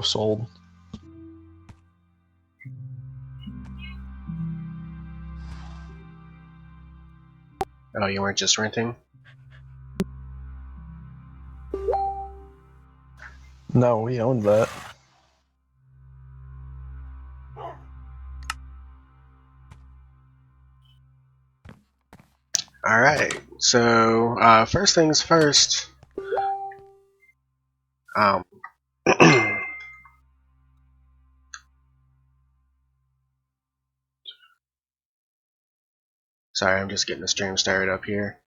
sold. Oh, you weren't just renting? No, we owned that. Alright, so first things first. Sorry, I'm just getting the stream started up here.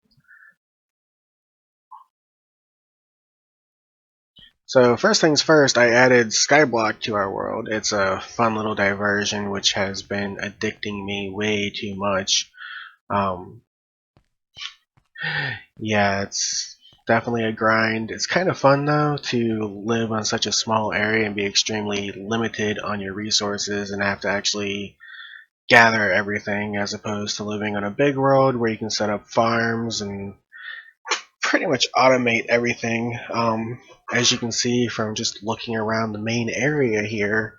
So first things first, I added Skyblock to our world. It's a fun little diversion which has been addicting me way too much. Yeah, it's definitely a grind. It's kind of fun though to live on such a small area and be extremely limited on your resources and have to actually gather everything, as opposed to living on a big world where you can set up farms and pretty much automate everything. As you can see from just looking around the main area here,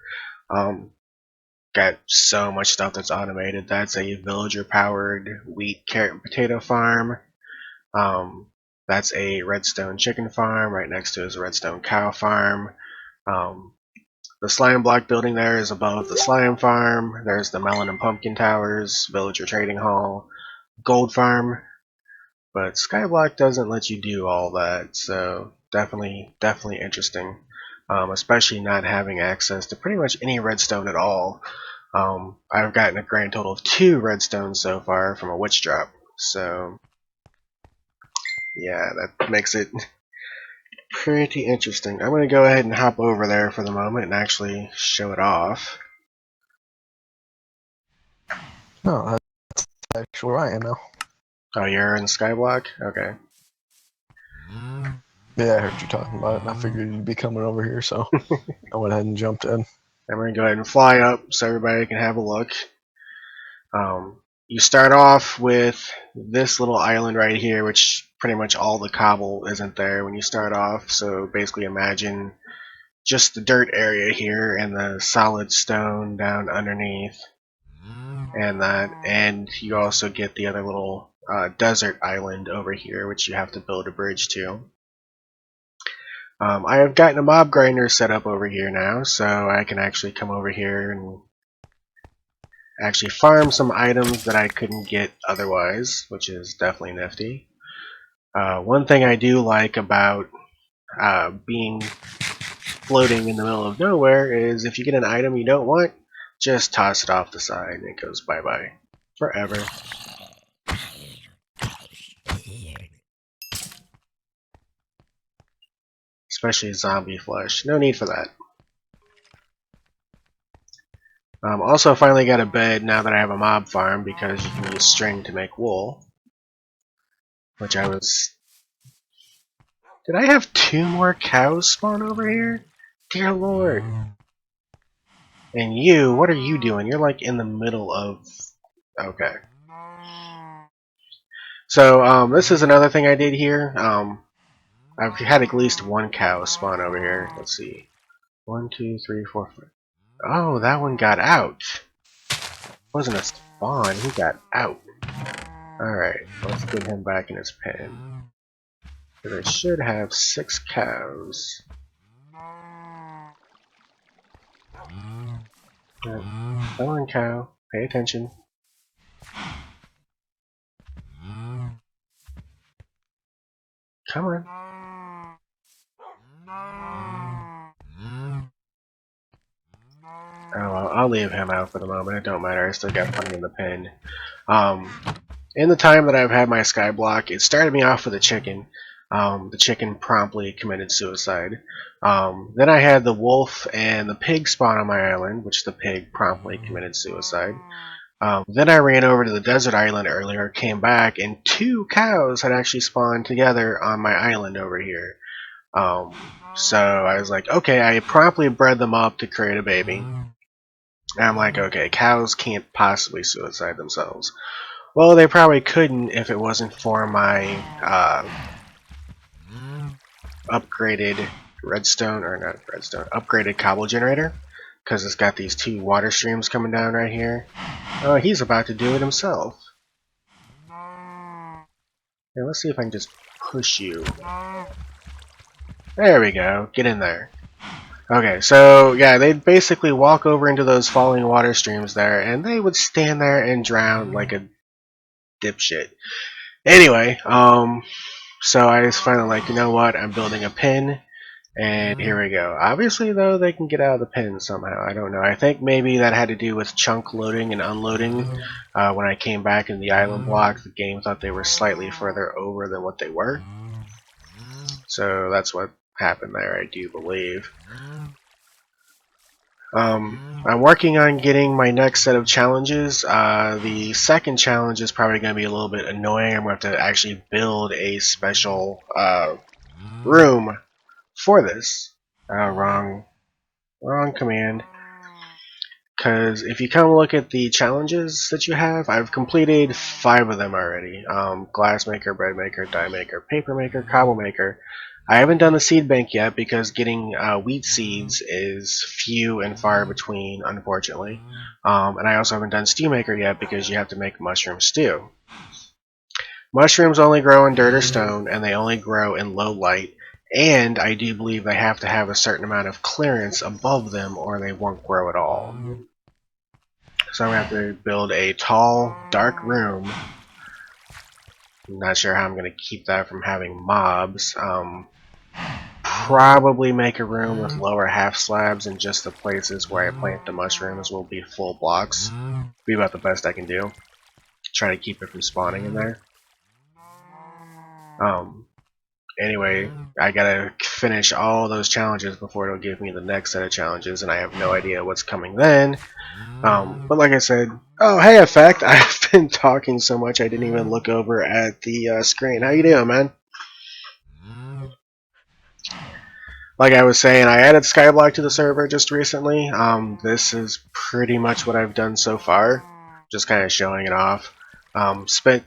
got so much stuff that's automated. That's a villager powered wheat, carrot, and potato farm. That's a redstone chicken farm. Right next to it is a redstone cow farm. The slime block building there is above the slime farm. There's the melon and pumpkin towers, villager trading hall, gold farm. But Skyblock doesn't let you do all that, so definitely interesting. Especially not having access to pretty much any redstone at all. I've gotten a grand total of 2 redstones so far from a witch drop. So yeah, that makes it pretty interesting. I'm going to go ahead and hop over there for the moment and actually show it off. No, that's actually where I am now. Oh, you're in Skyblock? Okay. Yeah, I heard you talking about it, and I figured you'd be coming over here, so I went ahead and jumped in. I'm going to go ahead and fly up so everybody can have a look. You start off with this little island right here, which pretty much all the cobble isn't there when you start off. So basically imagine just the dirt area here and the solid stone down underneath. And you also get the other little desert island over here, which you have to build a bridge to. I have gotten a mob grinder set up over here now, so I can actually come over here and actually farm some items that I couldn't get otherwise, which is definitely nifty. One thing I do like about being floating in the middle of nowhere is if you get an item you don't want, just toss it off the side and it goes bye-bye forever. Especially zombie flesh. No need for that. Also finally got a bed now that I have a mob farm, because you can use string to make wool. Which I was... Did I have 2 more cows spawn over here? Dear Lord. And you, what are you doing? You're like in the middle of... Okay. So, this is another thing I did here. I've had at least 1 cow spawn over here. Let's see. 1, 2, 3, 4, 5. Oh, that one got out. Wasn't a spawn, he got out. Alright, let's get him back in his pen. Because I should have 6 cows. Come on, cow. Pay attention. Come on. Oh, well, I'll leave him out for the moment. It don't matter. I still got plenty in the pen. In the time that I've had my skyblock, it started me off with a chicken. The chicken promptly committed suicide. Then I had the wolf and the pig spawn on my island, which the pig promptly committed suicide. Then I ran over to the desert island earlier, came back, and 2 cows had actually spawned together on my island over here. So I was like, okay, I promptly bred them up to create a baby. And I'm like, okay, cows can't possibly suicide themselves. Well, they probably couldn't if it wasn't for my upgraded redstone, or not redstone, upgraded cobble generator, because it's got these 2 water streams coming down right here. Oh, he's about to do it himself. Here, let's see if I can just push you. There we go. Get in there. Okay, so yeah, they'd basically walk over into those falling water streams there, and they would stand there and drown like a dipshit. Anyway, so I just finally like, you know what, I'm building a pin, and here we go. Obviously, though, they can get out of the pin somehow. I don't know. I think maybe that had to do with chunk loading and unloading. When I came back in the island block, the game thought they were slightly further over than what they were. So that's what happened there, I do believe. I'm working on getting my next set of challenges. The second challenge is probably going to be a little bit annoying. I'm going to have to actually build a special room for this. Wrong command. Because if you come look at the challenges that you have, I've completed 5 of them already. Glass maker, bread maker, die maker, paper maker, cobble maker. I haven't done the seed bank yet because getting wheat seeds is few and far between, unfortunately. And I also haven't done stew maker yet because you have to make mushroom stew. Mushrooms only grow in dirt or stone, and they only grow in low light. And I do believe they have to have a certain amount of clearance above them or they won't grow at all. So I'm going to have to build a tall, dark room. I'm not sure how I'm going to keep that from having mobs. Probably make a room with lower half slabs and just the places where I plant the mushrooms will be full blocks. Be about the best I can do. Try to keep it from spawning in there. Anyway, I gotta finish all those challenges before it'll give me the next set of challenges, and I have no idea what's coming then. But like I said, oh hey Effect, I've been talking so much I didn't even look over at the screen. How you doing, man? Like I was saying, I added Skyblock to the server just recently. This is pretty much what I've done so far, just kind of showing it off. Spent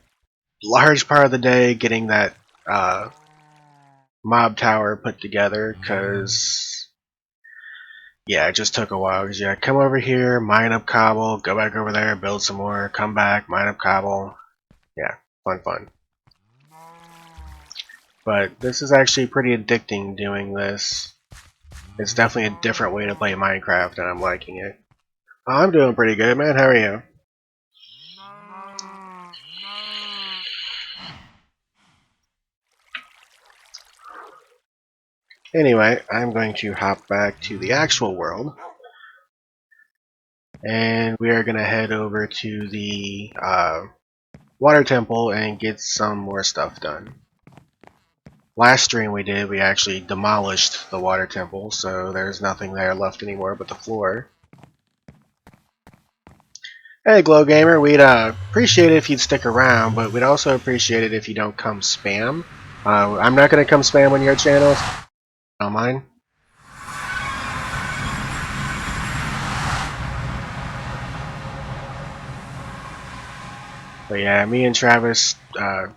large part of the day getting that mob tower put together, because yeah, it just took a while. Because yeah, come over here, mine up cobble, go back over there, build some more, come back, mine up cobble. Yeah, fun. But this is actually pretty addicting doing this. It's definitely a different way to play Minecraft, and I'm liking it. Oh, I'm doing pretty good, man. How are you? Anyway, I'm going to hop back to the actual world. And we are going to head over to the water temple and get some more stuff done. Last stream we actually demolished the water temple, so there's nothing there left anymore but the floor. Hey Glow Gamer, we'd appreciate it if you'd stick around, but we'd also appreciate it if you don't come spam. I'm not going to come spam on your channel. Don't mind. But yeah, me and Travis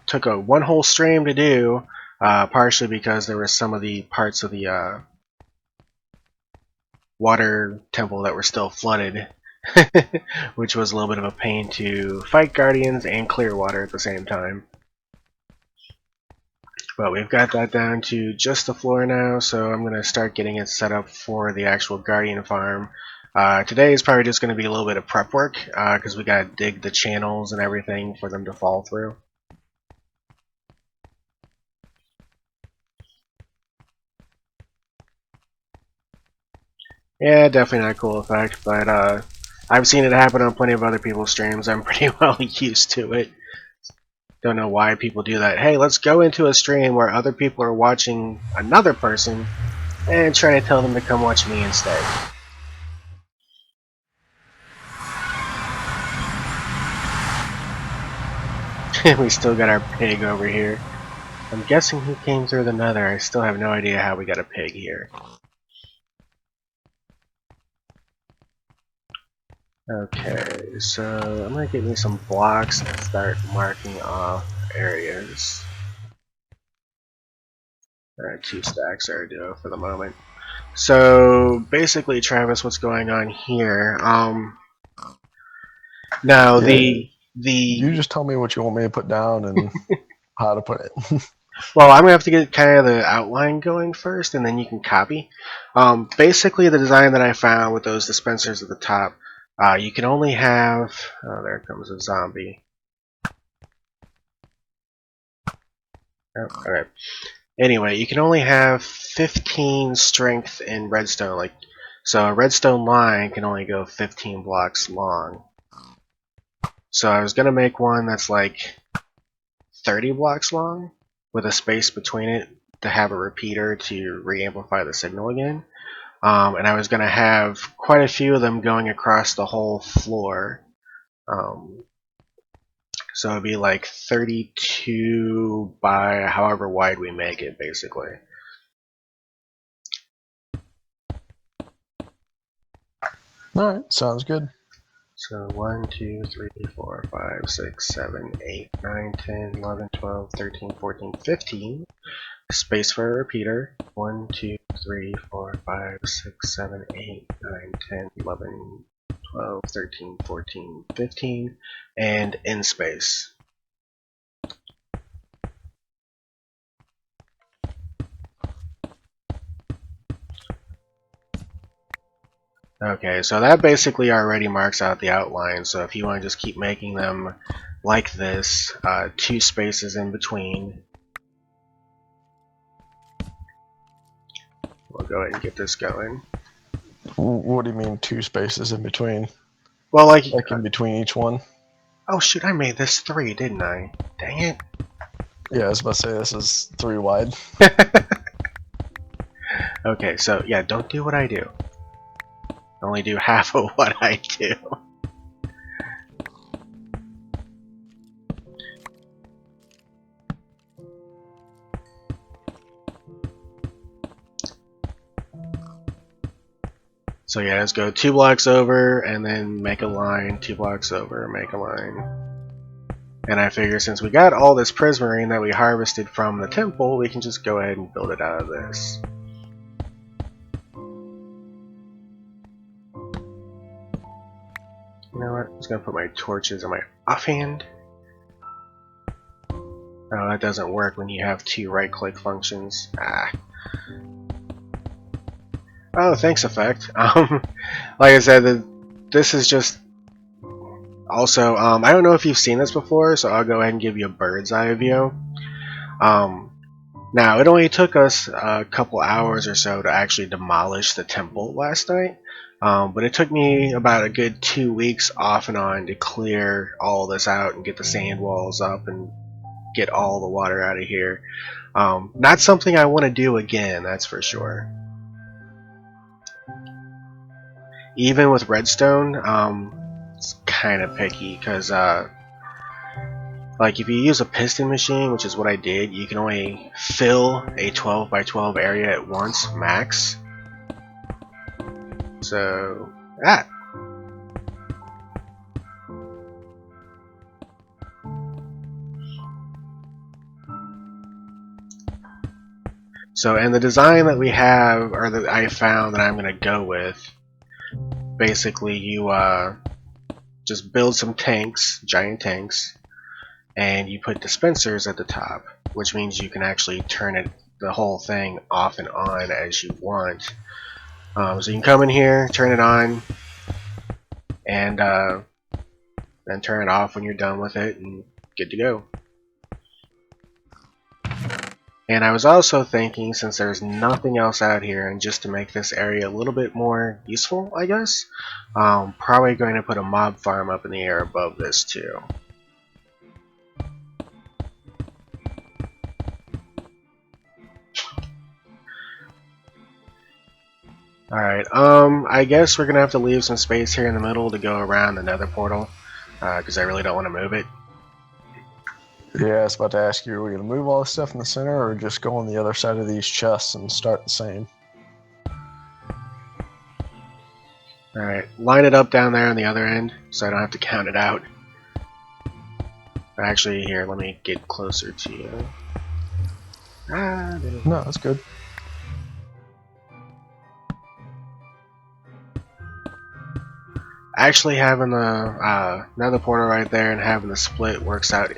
took one whole stream to do, partially because there were some of the parts of the water temple that were still flooded, which was a little bit of a pain to fight guardians and clear water at the same time. But we've got that down to just the floor now, so I'm going to start getting it set up for the actual guardian farm. Today is probably just going to be a little bit of prep work, because we got to dig the channels and everything for them to fall through. Yeah, definitely not a cool effect, but I've seen it happen on plenty of other people's streams. I'm pretty well used to it. Don't know why people do that. Hey, let's go into a stream where other people are watching another person and try to tell them to come watch me instead. We still got our pig over here. I'm guessing he came through the nether. I still have no idea how we got a pig here. Okay, so I'm gonna get me some blocks and start marking off areas. Alright, 2 stacks are due for the moment. So basically, Travis, what's going on here? Now Yeah, the you just tell me what you want me to put down and how to put it. well, I'm gonna have to get kind of the outline going first, and then you can copy. Basically, the design that I found with those dispensers at the top, you can only have. Oh, there comes a zombie. Oh, alright. Anyway, you can only have 15 strength in redstone. So a redstone line can only go 15 blocks long. So I was gonna make one that's like 30 blocks long with a space between it to have a repeater to re-amplify the signal again. And I was going to have quite a few of them going across the whole floor. So it'd be like 32 by however wide we make it, basically. Alright, sounds good. So 1, 2, 3, 4, 5, 6, 7, 8, 9, 10, 11, 12, 13, 14, 15. Space for a repeater. 1, 2, 3, 4, 5, 6, 7, 8, 9, 10, 11, 12, 13, 14, 15. And in space. Okay, so that basically already marks out the outline, so if you want to just keep making them like this, 2 spaces in between, we'll go ahead and get this going. What do you mean 2 spaces in between? Well, like in between each one? Oh shoot, I made this 3, didn't I? Dang it. Yeah, I was about to say this is 3 wide. Okay, so yeah, don't do what I do. Only do half of what I do. So yeah, let's go 2 blocks over and then make a line, 2 blocks over, make a line. And I figure since we got all this prismarine that we harvested from the temple, we can just go ahead and build it out of this. You know what? I'm just gonna put my torches in my offhand. Oh, that doesn't work when you have 2 right-click functions. Ah. Oh, thanks, Effect. Like I said, this is just... Also, I don't know if you've seen this before, so I'll go ahead and give you a bird's eye view. Now, it only took us a couple hours or so to actually demolish the temple last night, but it took me about a good 2 weeks off and on to clear all this out and get the sand walls up and get all the water out of here. Not something I want to do again, that's for sure. Even with redstone, it's kind of picky because like if you use a piston machine, which is what I did, you can only fill a 12 by 12 area at once, max. So, So, and the design that we have, or that I found that I'm going to go with, basically you just build some tanks, giant tanks, and you put dispensers at the top, which means you can actually turn the whole thing off and on as you want. So you can come in here, turn it on, and then turn it off when you're done with it, and good to go. And I was also thinking, since there's nothing else out here, and just to make this area a little bit more useful, I guess, probably going to put a mob farm up in the air above this too. Alright, I guess we're gonna have to leave some space here in the middle to go around the nether portal, because I really don't want to move it. Yeah, I was about to ask you, are we going to move all this stuff in the center or just go on the other side of these chests and start the same? Alright, line it up down there on the other end, so I don't have to count it out. Actually, here, let me get closer to you. No, that's good. Actually, having the another portal right there and having the split works out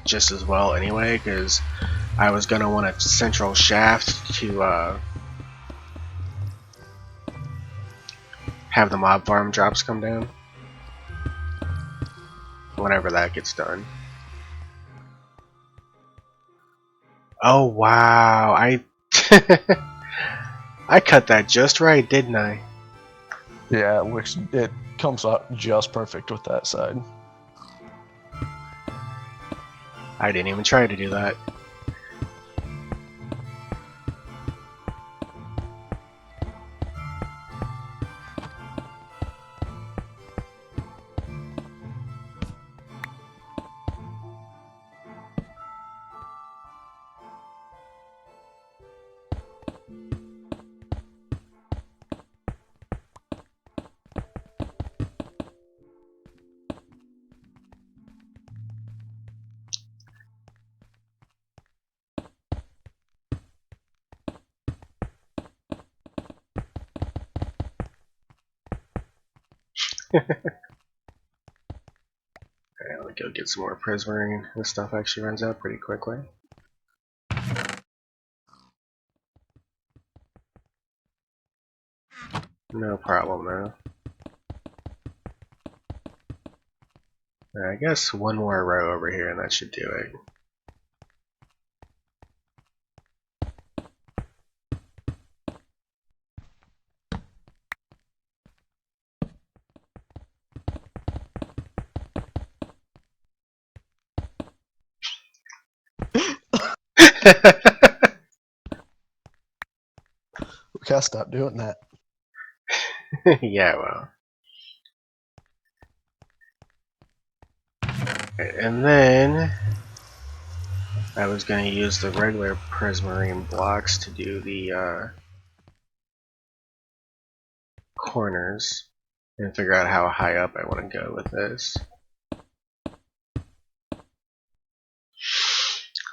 just as well anyway, because I was gonna want a central shaft to have the mob farm drops come down. Whenever that gets done. Oh wow, I I cut that just right, didn't I? Yeah, which it comes out just perfect with that side. I didn't even try to do that. Alright, let me go get some more prismarine. This stuff actually runs out pretty quickly. No problem though. I guess one more row over here and that should do it. We gotta stop doing that. Yeah, well. And then I was going to use the regular prismarine blocks to do the corners and figure out how high up I want to go with this.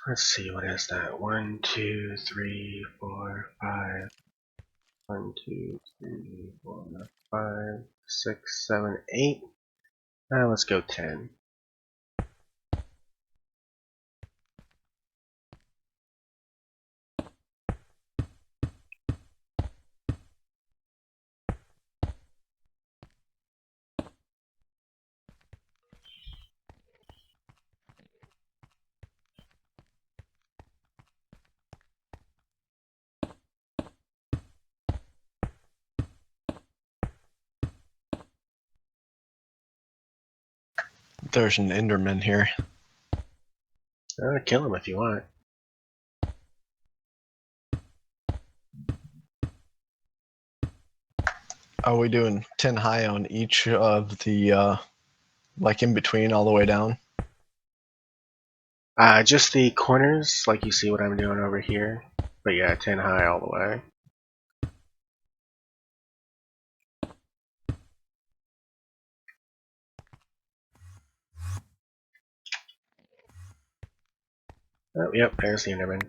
Let's see, what is that? 1, 2, 3, 4, 5. 1, 2, 3, 4, 5, 6, 7, 8. Let's go 10. There's an Enderman here. Kill him if you want. Are we doing 10 high on each of the, like in between all the way down? Just the corners, like you see what I'm doing over here. But yeah, 10 high all the way. Oh, yep, there's the Enderman.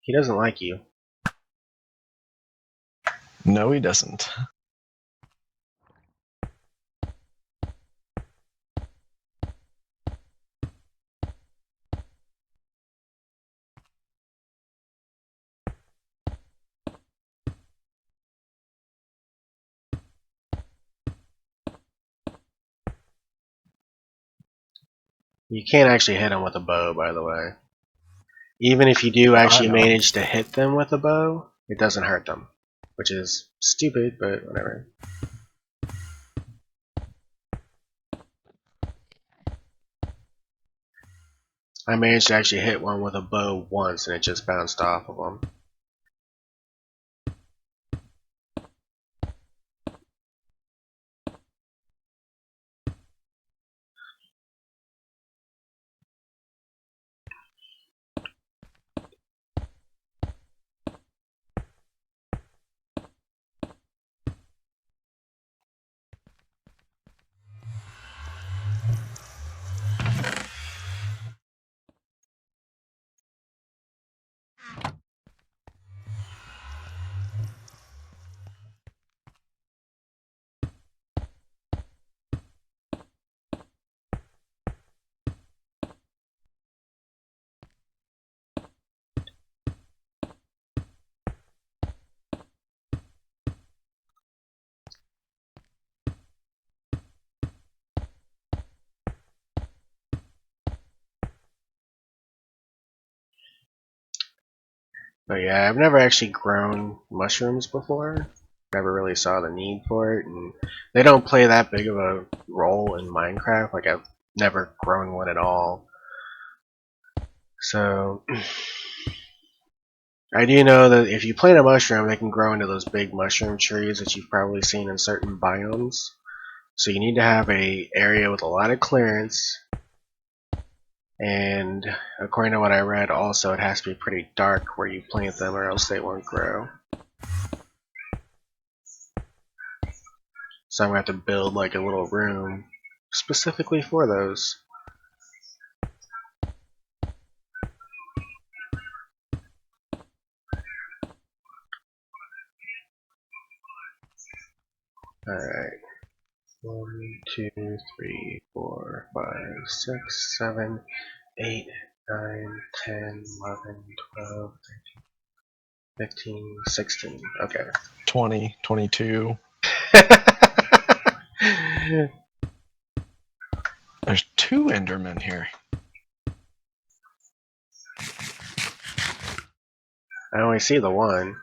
He doesn't like you. No, he doesn't. You can't actually hit him with a bow, by the way. Even if you do actually manage to hit them with a bow, it doesn't hurt them. Which is stupid, but whatever. I managed to actually hit one with a bow once and it just bounced off of them. But yeah, I've never actually grown mushrooms before. Never really saw the need for it, and they don't play that big of a role in Minecraft. Like, I've never grown one at all. So I do know that if you plant a mushroom, they can grow into those big mushroom trees that you've probably seen in certain biomes. So you need to have a area with a lot of clearance, and according to what I read, also it has to be pretty dark where you plant them, or else they won't grow. So I'm gonna have to build like a little room specifically for those. Alright. 1, 2, 3, 4, 5, 6, 7, 8, 9, 10, 11, 12, 15, 16. Okay. 20, 22. There's 2 Endermen here. I only see the one.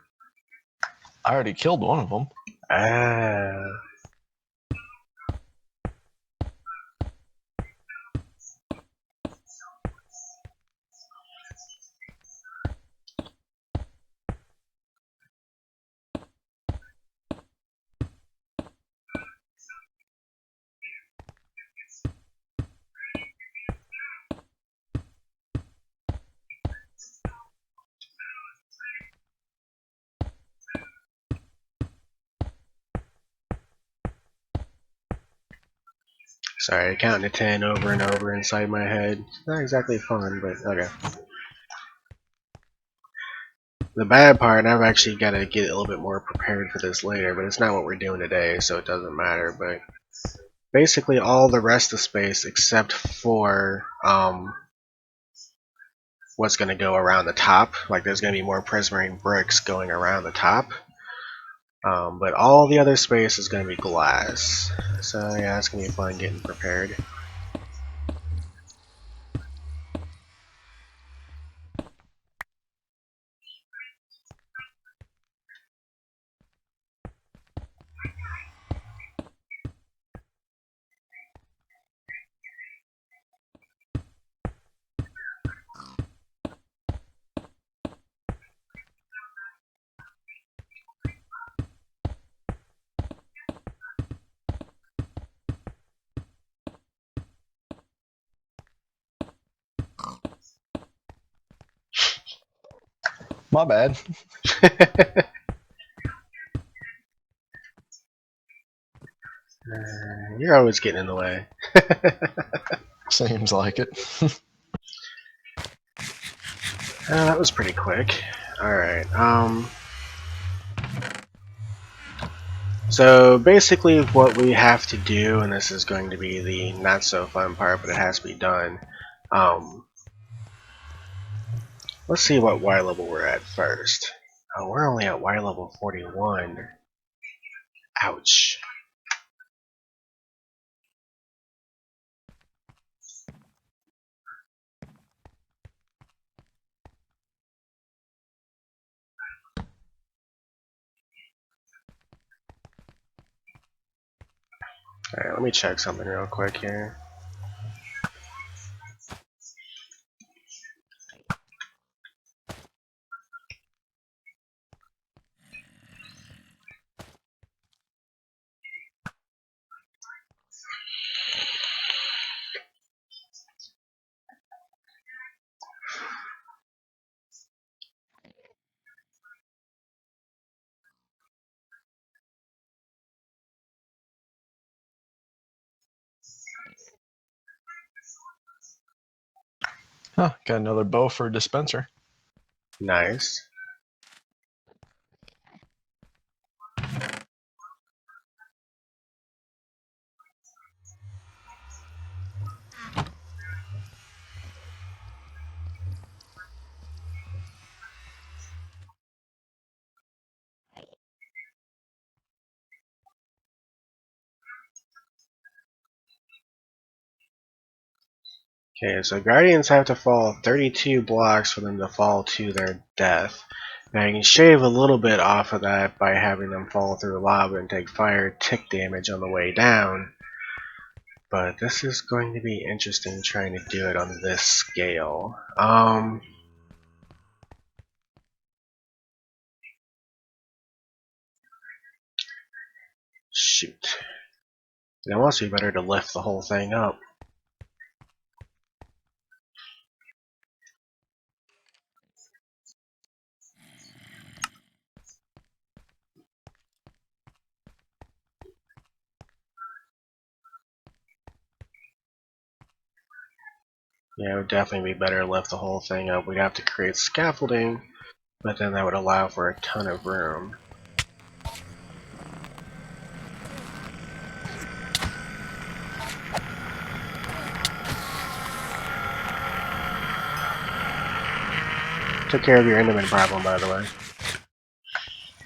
I already killed one of them. Ah. Sorry, counting to 10 over and over inside my head. It's not exactly fun, but okay. The bad part, I've actually got to get a little bit more prepared for this later, but it's not what we're doing today, so it doesn't matter. But basically all the rest of space except for what's going to go around the top. Like there's going to be more prismarine bricks going around the top. But all the other space is going to be glass. So yeah, it's going to be fun getting prepared. My bad. You're always getting in the way. Seems like it. That was pretty quick. Alright, so basically what we have to do, and this is going to be the not so fun part, but it has to be done. Let's see what Y level we're at first. Oh, we're only at Y level 41. Ouch. Alright, let me check something real quick here. Huh, got another bow for a dispenser. Nice. Okay, so Guardians have to fall 32 blocks for them to fall to their death. Now you can shave a little bit off of that by having them fall through lava and take fire tick damage on the way down. But this is going to be interesting trying to do it on this scale. Shoot. It must be better to lift the whole thing up. Yeah, it would definitely be better to lift the whole thing up. We'd have to create scaffolding, but then that would allow for a ton of room. Took care of your Enderman problem, by the way.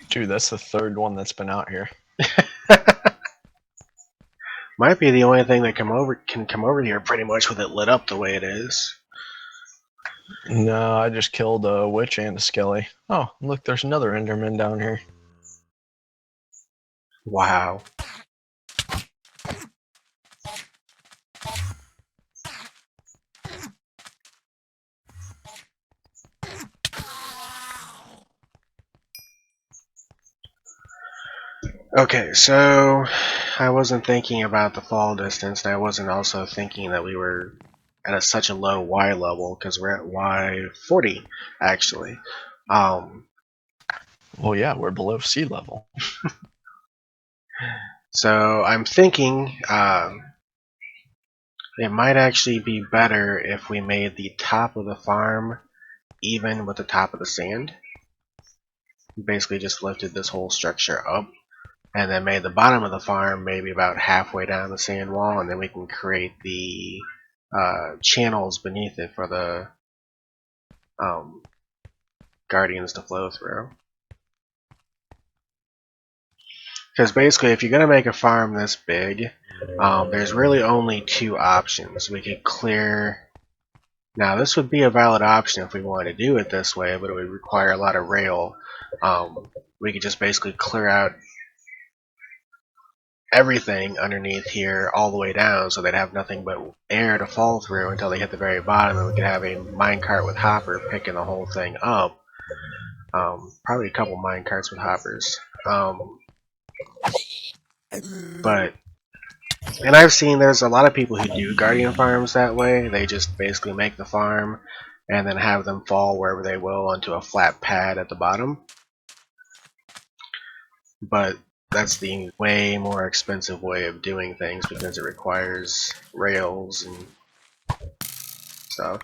Dude, that's the third one that's been out here. Might be the only thing that can come over here pretty much with it lit up the way it is. No, I just killed a witch and a skelly. Oh, look, there's another Enderman down here. Wow. Okay, so I wasn't thinking about the fall distance, and I wasn't also thinking that we were at such a low Y level, because we're at Y40, actually. Well, yeah, we're below sea level. So I'm thinking it might actually be better if we made the top of the farm even with the top of the sand. Basically just lifted this whole structure up, and then made the bottom of the farm maybe about halfway down the sand wall, and then we can create the channels beneath it for the guardians to flow through. Because basically, if you're going to make a farm this big, there's really only two options. We could clear... Now, this would be a valid option if we wanted to do it this way, but it would require a lot of rail. We could just basically clear out everything underneath here all the way down, so they'd have nothing but air to fall through until they hit the very bottom, and we could have a minecart with hopper picking the whole thing up. Probably a couple minecarts with hoppers. And I've seen there's a lot of people who do guardian farms that way. They just basically make the farm and then have them fall wherever they will onto a flat pad at the bottom. But that's the way more expensive way of doing things because it requires rails and stuff.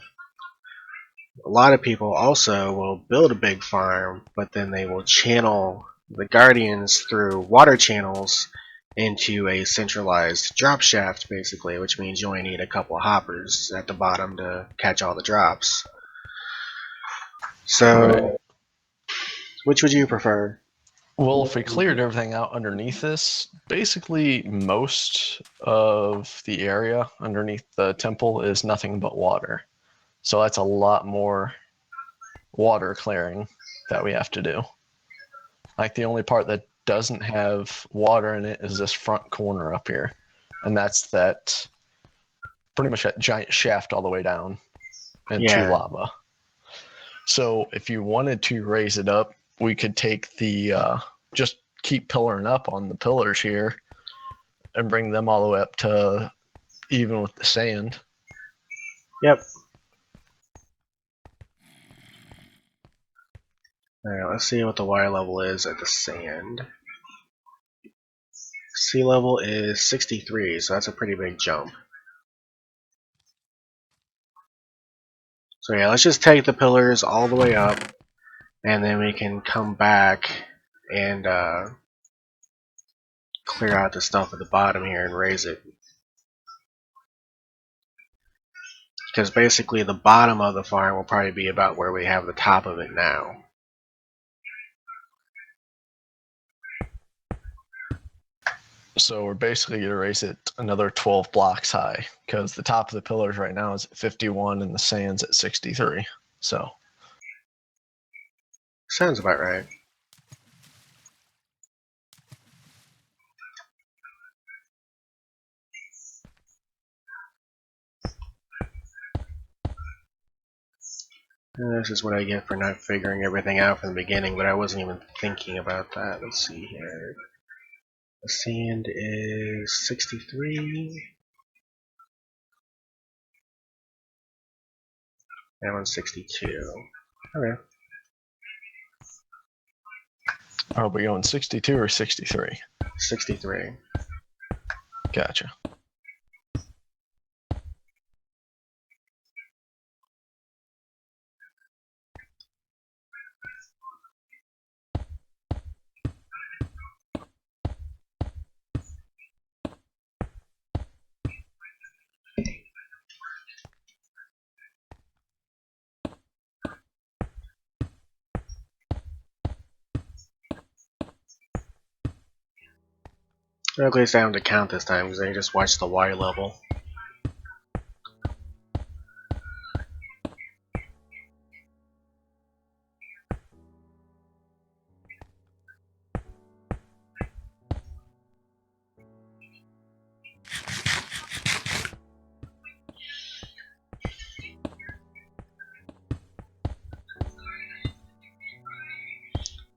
A lot of people also will build a big farm, but then they will channel the guardians through water channels into a centralized drop shaft, basically, which means you only need a couple of hoppers at the bottom to catch all the drops. So, Right. Which would you prefer? Well, if we cleared everything out underneath this, basically most of the area underneath the temple is nothing but water. So that's a lot more water clearing that we have to do. Like the only part that doesn't have water in it is this front corner up here. And that's that pretty much that giant shaft all the way down into lava. So if you wanted to raise it up, we could take the just keep pillaring up on the pillars here and bring them all the way up to even with the sand. Yep. Alright, let's see what the water level is at the sand. Sea level is 63, so that's a pretty big jump. So yeah, let's just take the pillars all the way up, and then we can come back and clear out the stuff at the bottom here and raise it. Because basically the bottom of the farm will probably be about where we have the top of it now. So we're basically going to raise it another 12 blocks high because the top of the pillars right now is at 51 and the sand's at 63. So Sounds about right. And this is what I get for not figuring everything out from the beginning, but I wasn't even thinking about that. Let's see here. The sand is 63. That one's 62. Okay. Are we going 62 or 63? 63. Gotcha. Or at least I don't have to count this time because I just watched the Y level.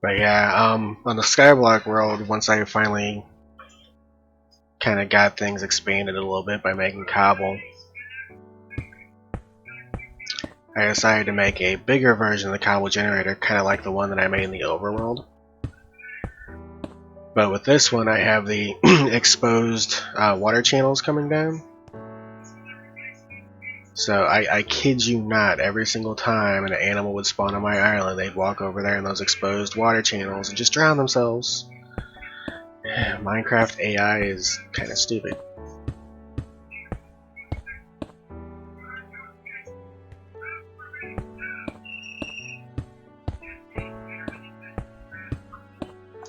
But yeah, on the Skyblock world, once I finally kind of got things expanded a little bit by making cobble, I decided to make a bigger version of the cobble generator, kind of like the one that I made in the overworld. But with this one, I have the exposed water channels coming down. So I kid you not, every single time an animal would spawn on my island, they'd walk over there in those exposed water channels and just drown themselves. Minecraft AI is kind of stupid.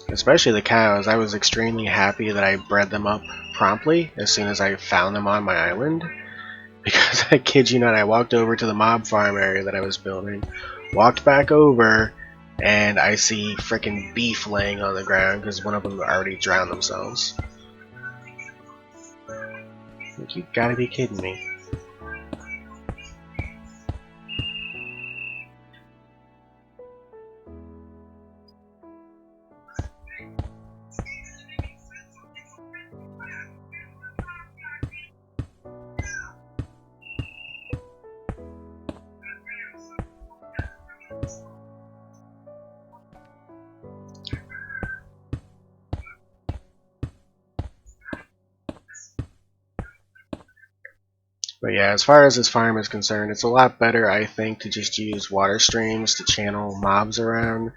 Especially the cows, I was extremely happy that I bred them up promptly as soon as I found them on my island. Because I kid you not, I walked over to the mob farm area that I was building, walked back over, and I see frickin' beef laying on the ground because one of them already drowned themselves. Like, you gotta be kidding me. But yeah, as far as this farm is concerned, it's a lot better, I think, to just use water streams to channel mobs around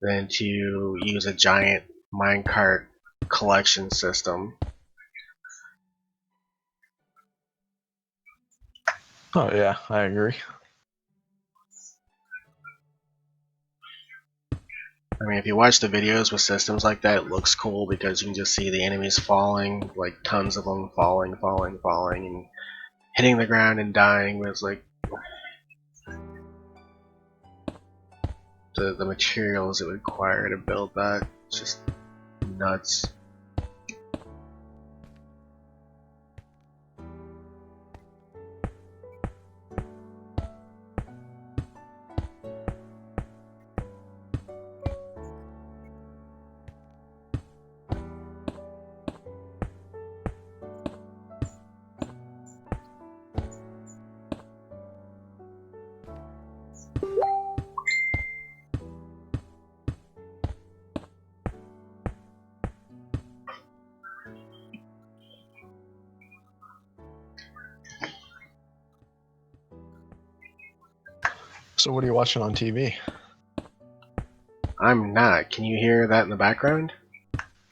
than to use a giant minecart collection system. Oh yeah, I agree. I mean, if you watch the videos with systems like that, it looks cool because you can just see the enemies falling, like tons of them falling, and hitting the ground and dying. But it's like the materials it would require to build that, just nuts. So what are you watching on TV? I'm not. Can you hear that in the background?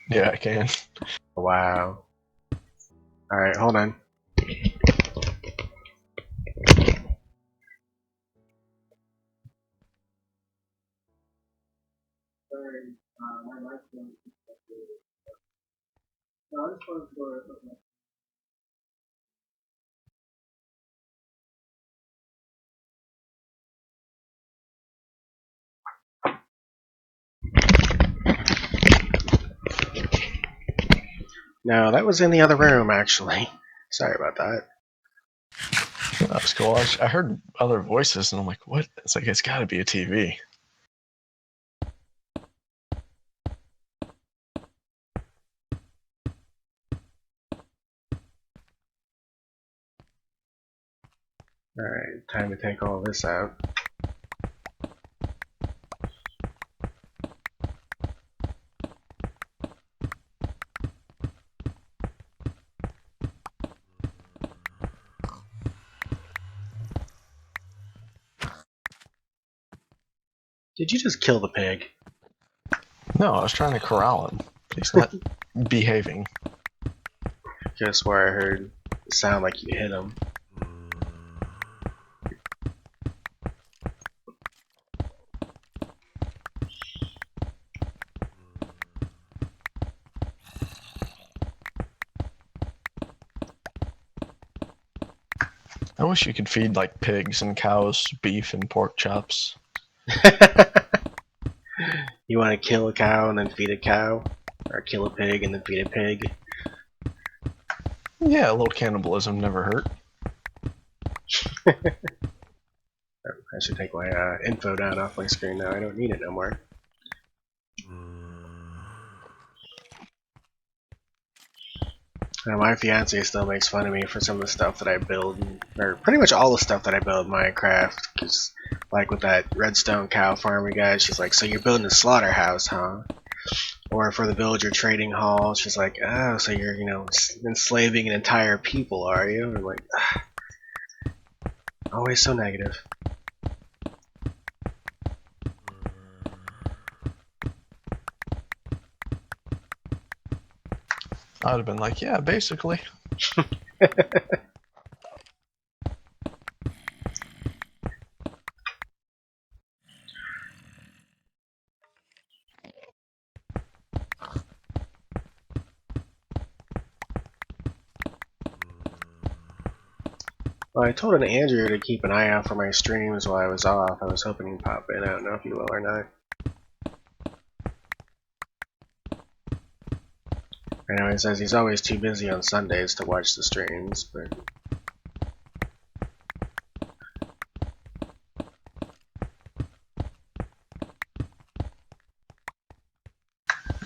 Yeah, I can. Wow. Alright, hold on. No, that was in the other room, actually. Sorry about that. That was cool. I heard other voices, and I'm like, what? It's like, it's got to be a TV. Alright, time to take all this out. Did you just kill the pig? No, I was trying to corral him. He's not behaving. Just where I heard it sound like you hit him. I wish you could feed like pigs and cows beef and pork chops. You want to kill a cow and then feed a cow? Or kill a pig and then feed a pig? Yeah, a little cannibalism never hurt. I should take my info down off my screen now. I don't need it no more. My fiance still makes fun of me for some of the stuff that I build, or pretty much all the stuff that I build in Minecraft. Because, like with that redstone cow farm we got, she's like, "So you're building a slaughterhouse, huh?" Or for the villager trading hall, she's like, "Oh, so you're, enslaving an entire people, are you?" And I'm like, always so negative. I'd have been like, yeah, basically. Well, I told Andrew to keep an eye out for my streams while I was off. I was hoping he'd pop in. I don't know if he will or not. I know he says he's always too busy on Sundays to watch the streams, but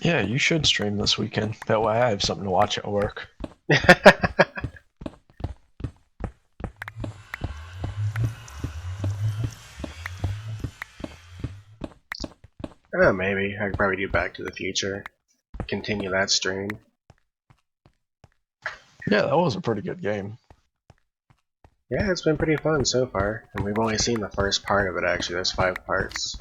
Yeah, you should stream this weekend. That way I have something to watch at work. oh, maybe. I could probably do Back to the Future. Continue that stream. Yeah, that was a pretty good game. Yeah, it's been pretty fun so far. And we've only seen the first part of it, actually. There's 5 parts.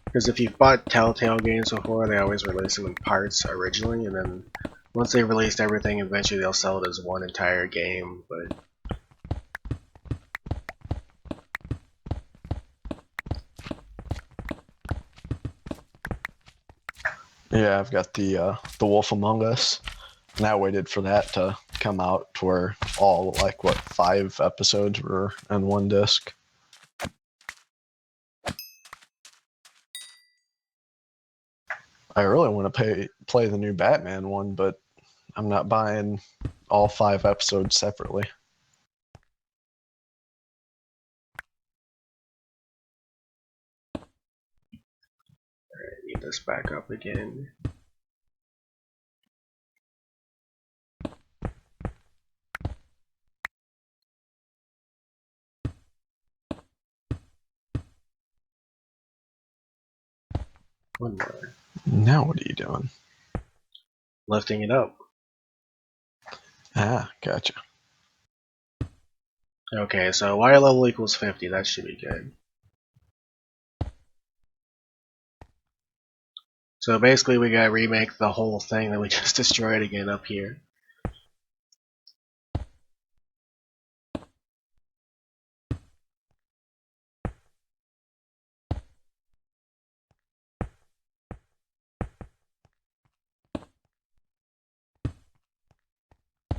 Because if you've bought Telltale games before, they always release them in parts originally, and then once they've released everything, eventually they'll sell it as one entire game. But Yeah, I've got the Wolf Among Us, and I waited for that to come out to where all, like, what, 5 episodes were in one disc. I really want to play the new Batman one, but I'm not buying all 5 episodes separately. I need this back up again. One more. Now what are you doing? Lifting it up. Ah, gotcha. Okay, so Y level equals 50. That should be good. So basically we gotta remake the whole thing that we just destroyed again up here.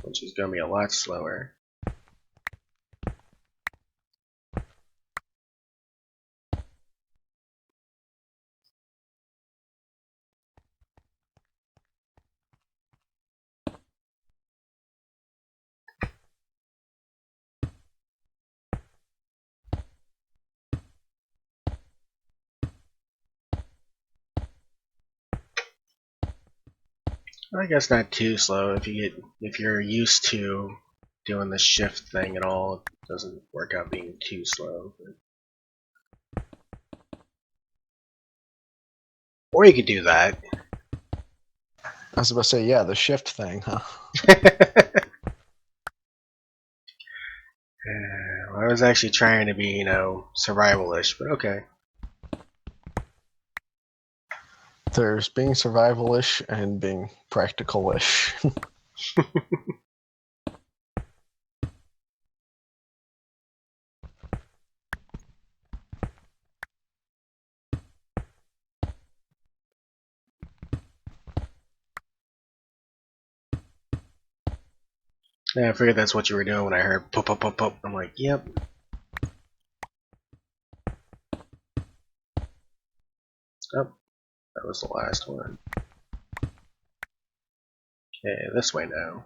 Which is gonna be a lot slower. I guess not too slow. If you're used to doing the shift thing at all, it doesn't work out being too slow. Or you could do that. I was about to say, yeah, the shift thing, huh? I was actually trying to be, survivalish, but okay. There's being survivalish and being practical-ish. Yeah, I figured that's what you were doing when I heard pop pop pop pop. I'm like, yep. Oh, that was the last one. Okay, this way now.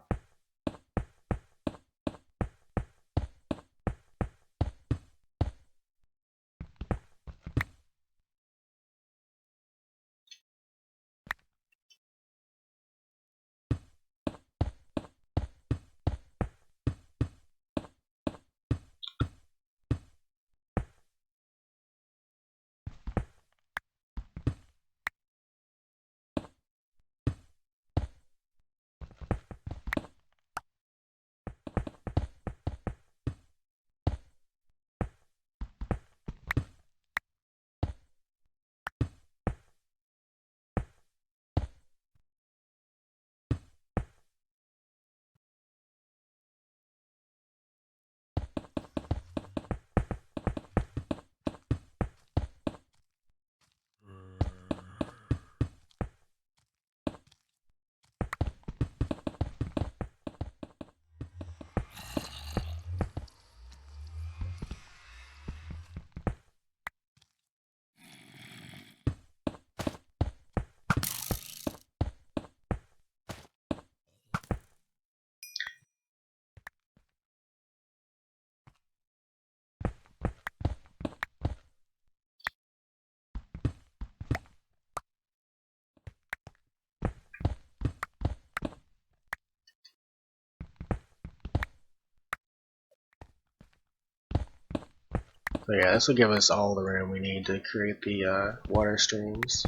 So yeah, this will give us all the room we need to create the water streams.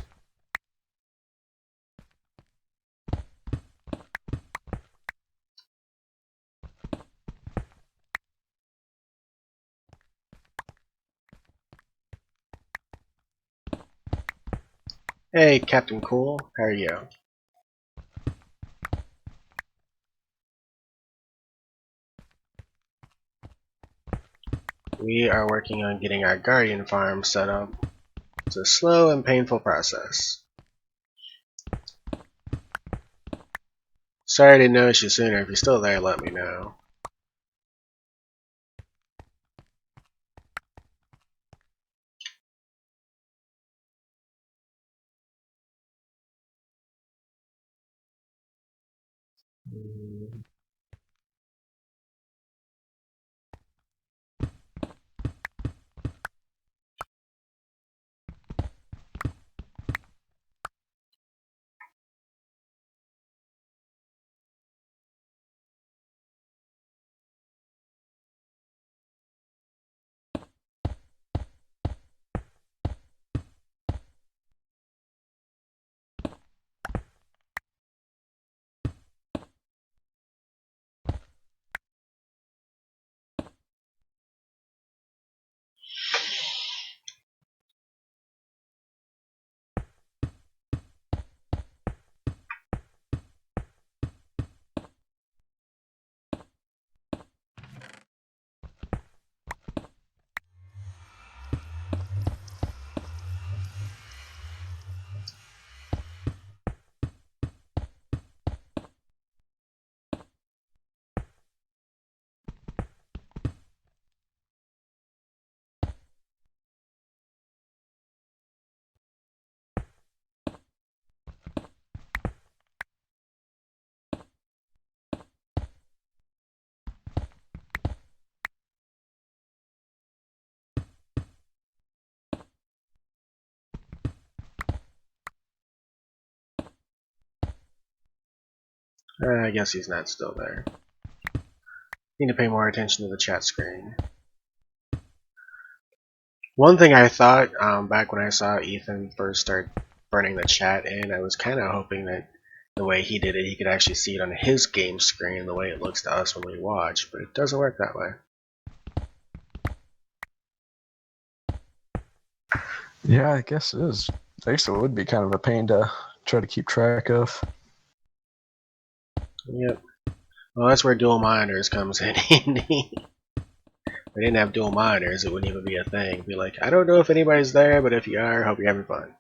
Hey, Captain Cool, how are you? We are working on getting our Guardian farm set up. It's a slow and painful process. Sorry I didn't notice you sooner. If you're still there, let me know. I guess he's not still there. Need to pay more attention to the chat screen. One thing I thought back when I saw Ethan first start burning the chat in, I was kind of hoping that the way he did it, he could actually see it on his game screen the way it looks to us when we watch, but it doesn't work that way. Yeah, I guess it is. I guess it would be kind of a pain to try to keep track of. Yep. Well, that's where dual monitors comes in handy. If we didn't have dual monitors, it wouldn't even be a thing. Be like, I don't know if anybody's there, but if you are, hope you're having fun.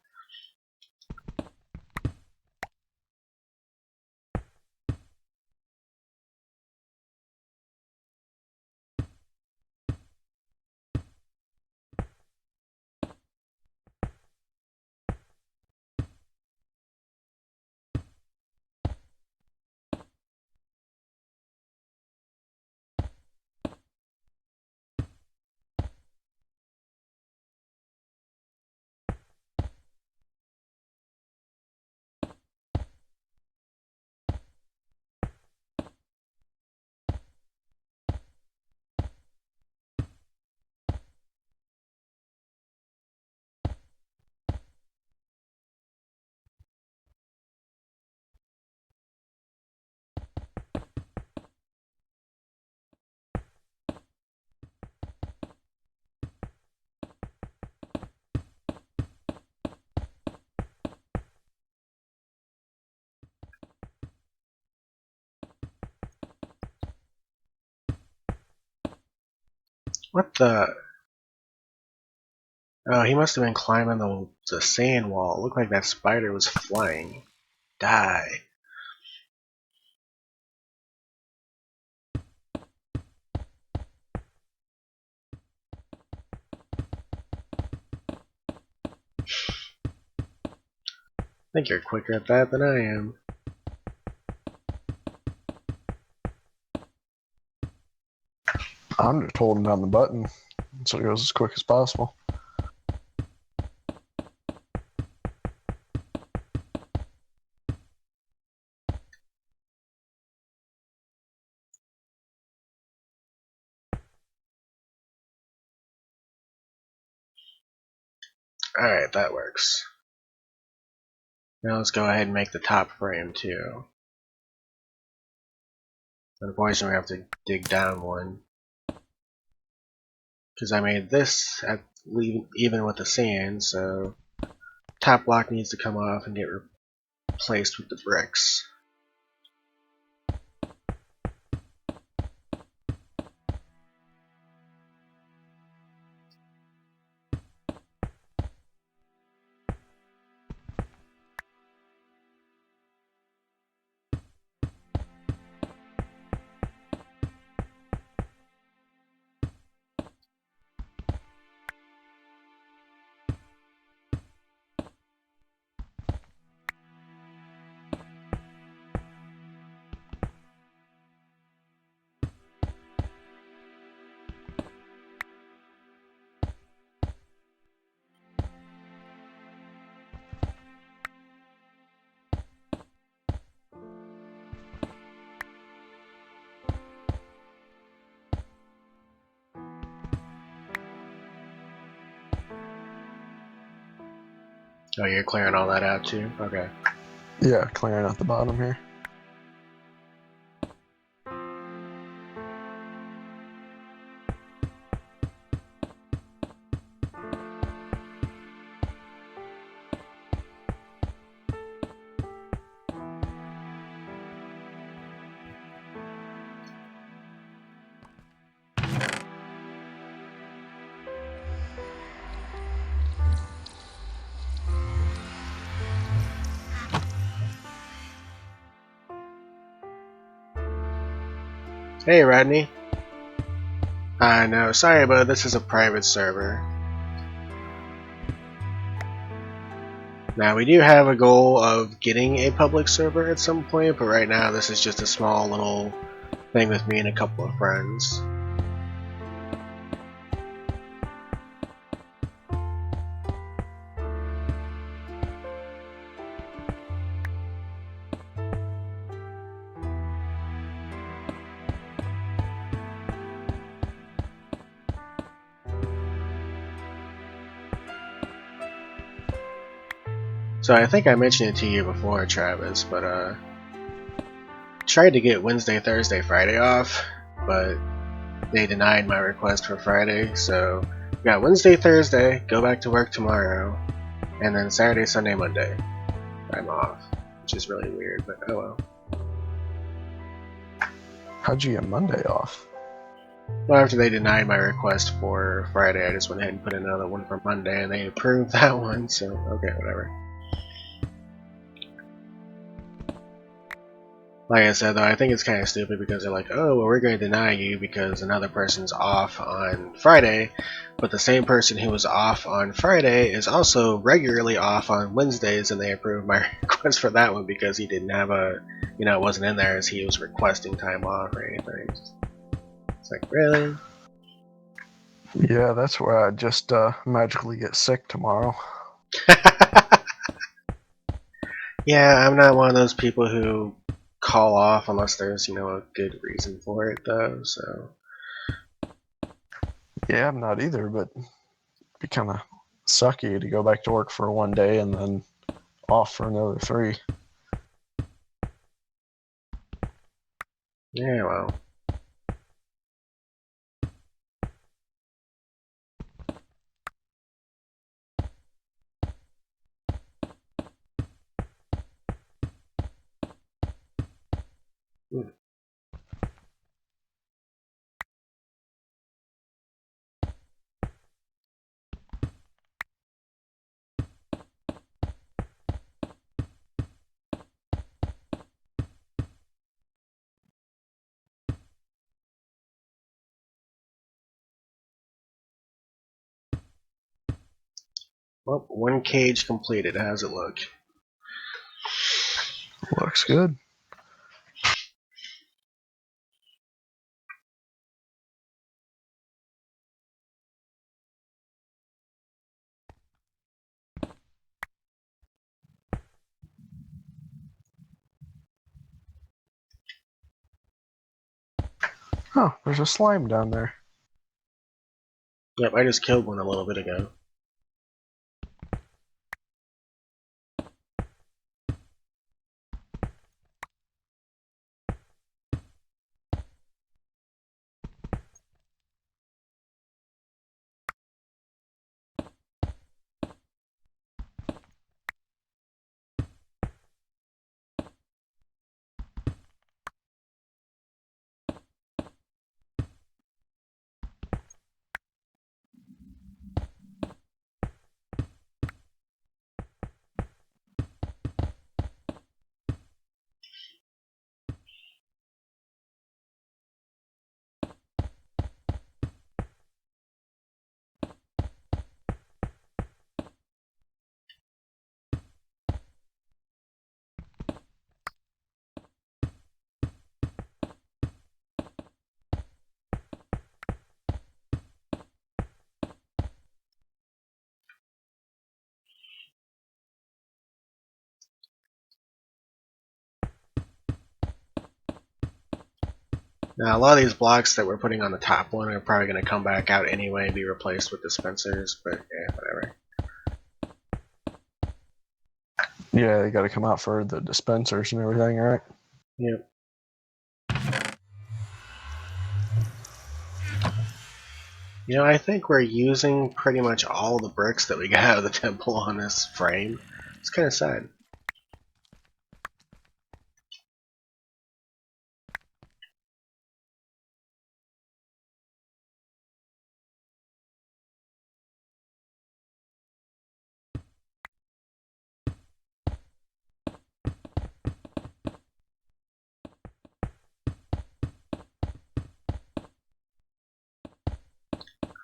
What the? Oh, he must have been climbing the sand wall. It looked like that spider was flying. Die. I think you're quicker at that than I am. I'm just holding down the button so it goes as quick as possible. Alright, that works. Now let's go ahead and make the top frame too. Unfortunately, we have to dig down one. Because I made this even with the sand, so top block needs to come off and get replaced with the bricks. Oh, you're clearing all that out too? Okay. Yeah, clearing out the bottom here. Hey, Rodney. No, sorry, but this is a private server. Now, we do have a goal of getting a public server at some point, but right now this is just a small little thing with me and a couple of friends. So I think I mentioned it to you before, Travis, but tried to get Wednesday, Thursday, Friday off, but they denied my request for Friday, so got Wednesday, Thursday, go back to work tomorrow, and then Saturday, Sunday, Monday, I'm off, which is really weird, but oh well. How'd you get Monday off? Well, after they denied my request for Friday, I just went ahead and put in another one for Monday, and they approved that one, so okay, whatever. Like I said, though, I think it's kind of stupid because they're like, oh, well, we're going to deny you because another person's off on Friday, but the same person who was off on Friday is also regularly off on Wednesdays, and they approved my request for that one because he didn't have a, it wasn't in there as he was requesting time off or anything. It's like, really? Yeah, that's where I just magically get sick tomorrow. Yeah, I'm not one of those people who call off unless there's, a good reason for it, though, so. Yeah, I'm not either, but it'd be kind of sucky to go back to work for one day and then off for another 3. Yeah, well. Hmm. Well, one cage completed. How's it look? Looks good. Oh, there's a slime down there. Yep, I just killed one a little bit ago. Now, a lot of these blocks that we're putting on the top one are probably going to come back out anyway and be replaced with dispensers, but yeah, whatever. Yeah, they got to come out for the dispensers and everything, right? Yep. I think we're using pretty much all the bricks that we got out of the temple on this frame. It's kind of sad.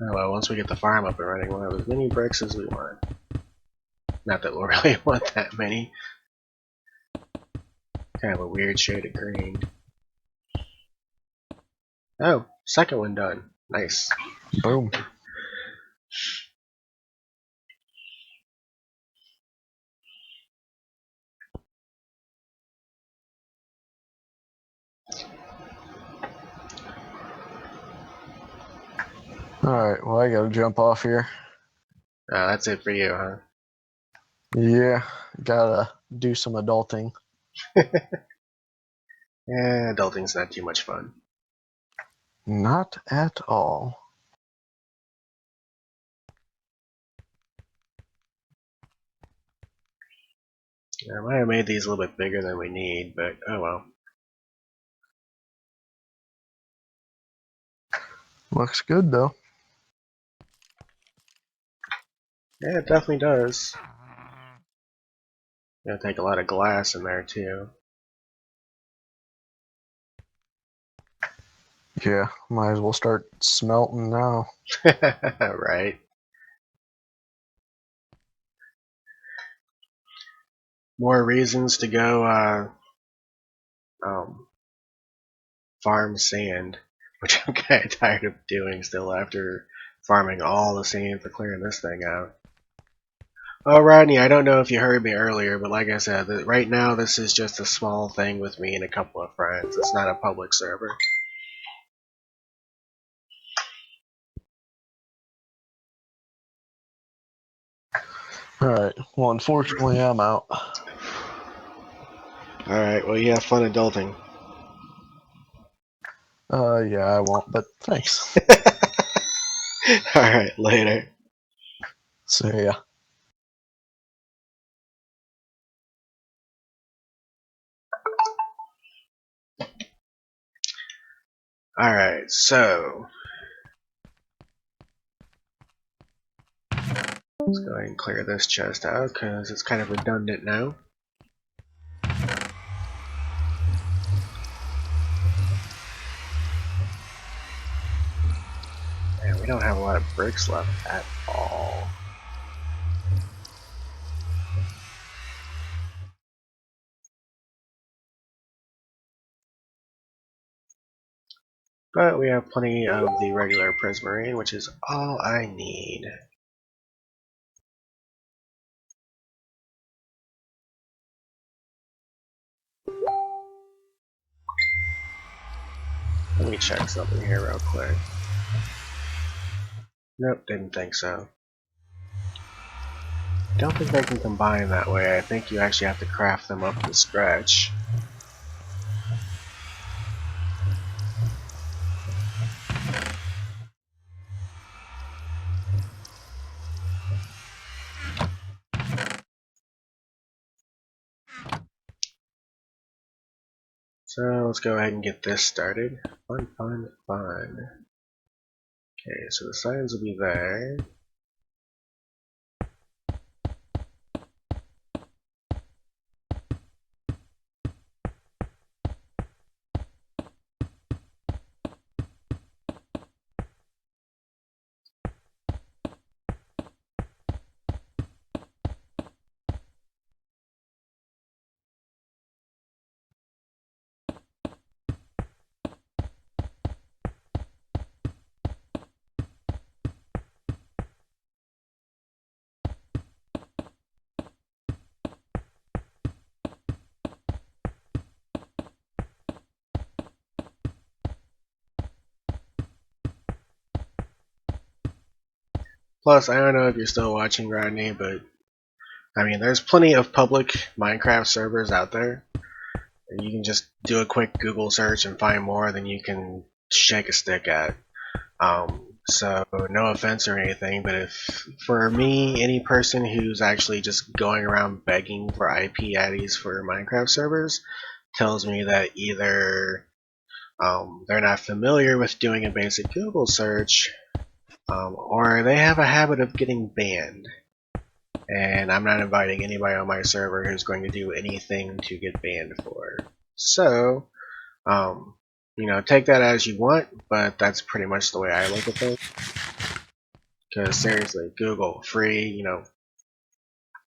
Oh well, once we get the farm up and running, we'll have as many bricks as we want. Not that we'll really want that many. Kind of a weird shade of green. Oh, second one done. Nice. Boom. Alright, well, I gotta jump off here. That's it for you, huh? Yeah, gotta do some adulting. Yeah, adulting's not too much fun. Not at all. I might have made these a little bit bigger than we need, but oh well. Looks good though. Yeah, it definitely does. Gonna take a lot of glass in there too. Yeah, might as well start smelting now. Right. More reasons to go um, farm sand, which I'm kind of tired of doing still after farming all the sand for clearing this thing out. Oh, Rodney, I don't know if you heard me earlier, but like I said, right now this is just a small thing with me and a couple of friends. It's not a public server. Alright, well, unfortunately, I'm out. Alright, well, you have fun adulting. Yeah, I won't, but thanks. Alright, later. See ya. Alright, so let's go ahead and clear this chest out because it's kind of redundant now. Man, we don't have a lot of bricks left at all. But we have plenty of the regular prismarine, which is all I need. Let me check something here real quick. Nope, didn't think so. Don't think they can combine that way. I think you actually have to craft them up to scratch. So let's go ahead and get this started. Fun, fun, fun. Okay, so the signs will be there. Plus, I don't know if you're still watching, Rodney, but I mean, there's plenty of public Minecraft servers out there. And you can just do a quick Google search and find more than you can shake a stick at. So no offense or anything, but if for me, any person who's actually just going around begging for IP addies for Minecraft servers tells me that either they're not familiar with doing a basic Google search, or they have a habit of getting banned. And I'm not inviting anybody on my server who's going to do anything to get banned for. So, you know, take that as you want, but that's pretty much the way I look at things. Because seriously, Google, free, you know,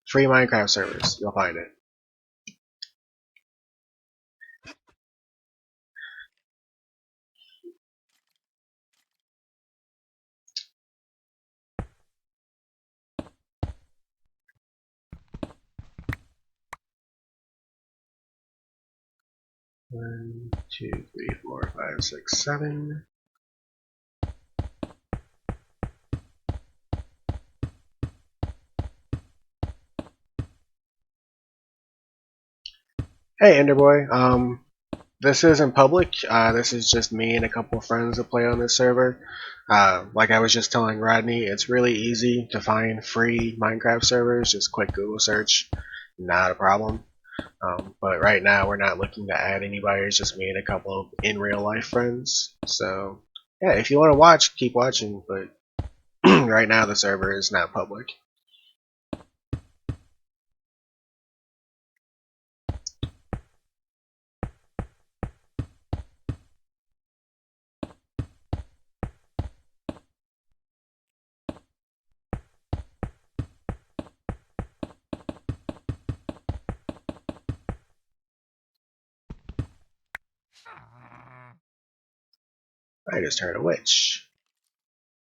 free Minecraft servers, you'll find it. One, two, three, four, five, six, seven. Hey, Enderboy. This isn't public. This is just me and a couple of friends that play on this server. Like I was just telling Rodney, it's really easy to find free Minecraft servers. Just quick Google search, not a problem. But right now we're not looking to add anybody. It's just me and a couple of in real life friends. So yeah, if you want to watch, keep watching. But right now the server is not public. I just heard a witch.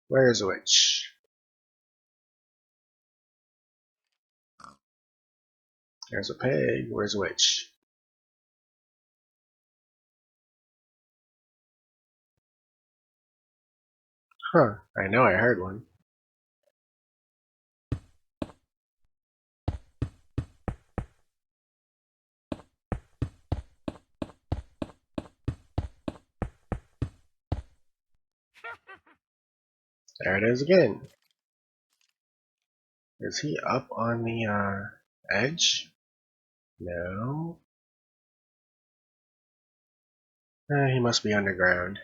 Where's a witch? There's a pig. Where's a witch? Huh. I know I heard one. There it is again. Is he up on the edge? No. He must be underground.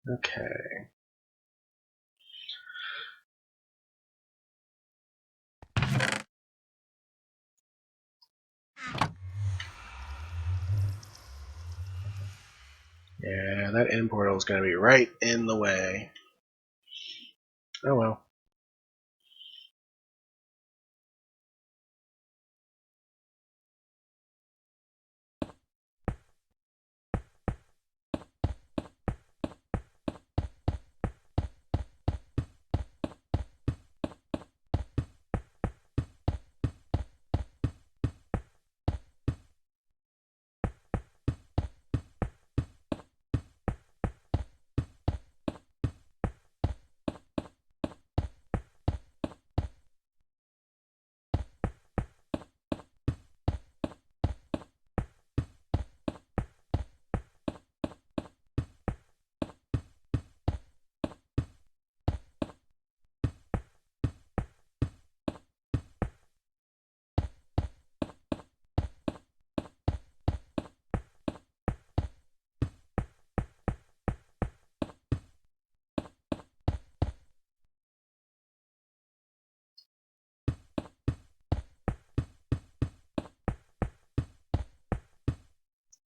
Okay. Yeah, that end portal is going to be right in the way. Oh well.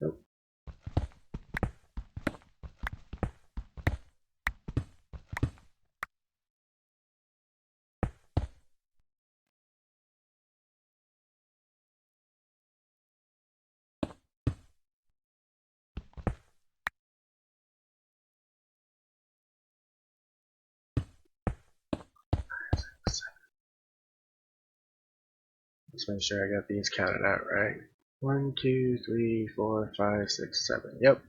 Nope. Let's make sure I got these counted out right. 1, 2, 3, 4, 5, 6, 7. Yep.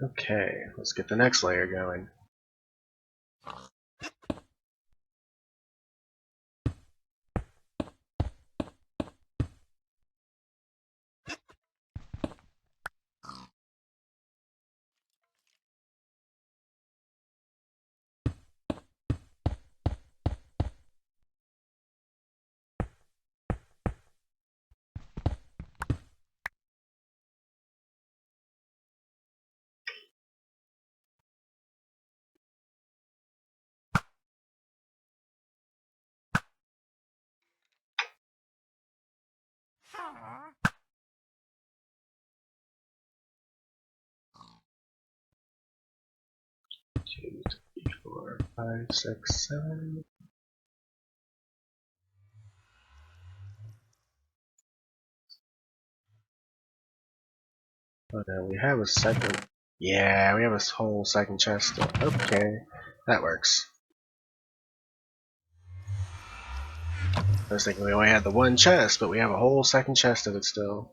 Okay, let's get the next layer going. Two, three, four, five, six, seven. Oh no, we have a second. Yeah, we have a whole second chest still. Okay, that works. I was thinking we only had the one chest, but we have a whole second chest of it still.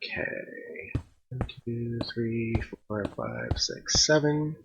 Okay. 1, 2, 3, 4, 5, 6, 7.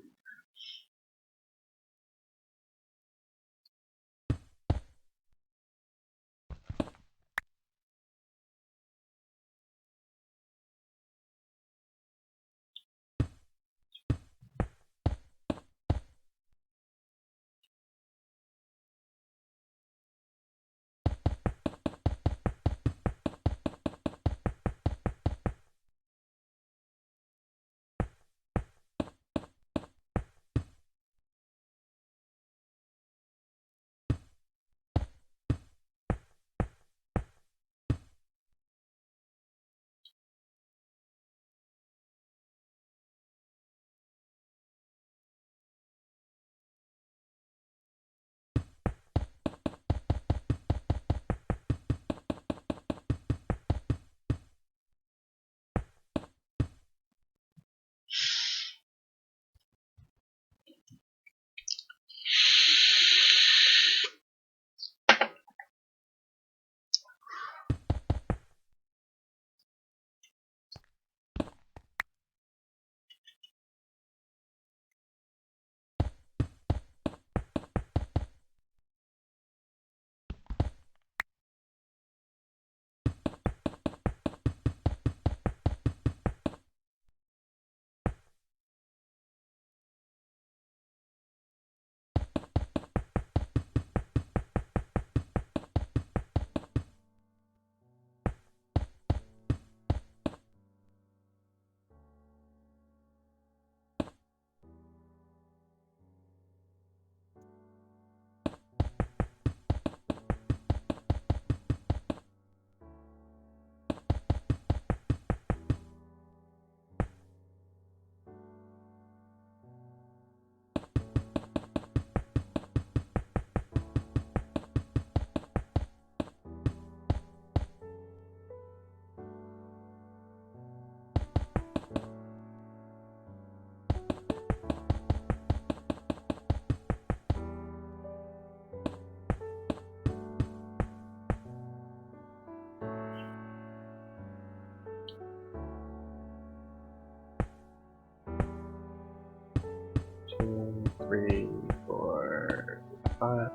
3, 4, 5,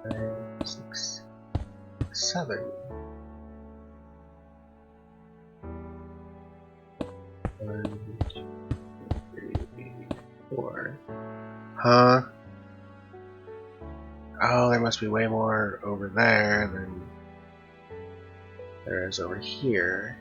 6, 7. 1, 2, 3, 4. Huh? Oh, there must be way more over there than there is over here.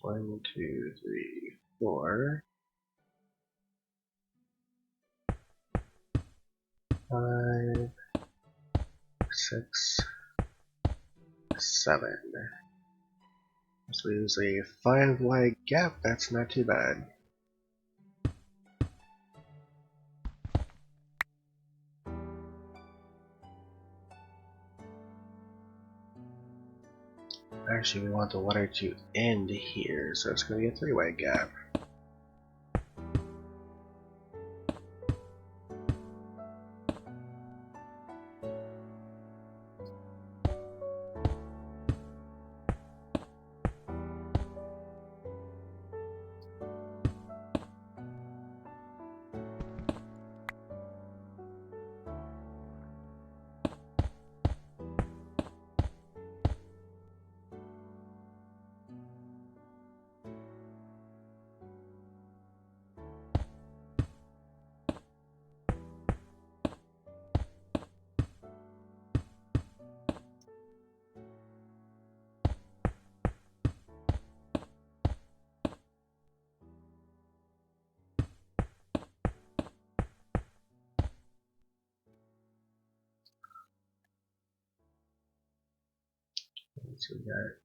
One, two, three, 4, 5, 6, 7. This leaves a 5 wide gap. That's not too bad. Actually, we want the water to end here, so it's going to be a 3 wide gap. So we got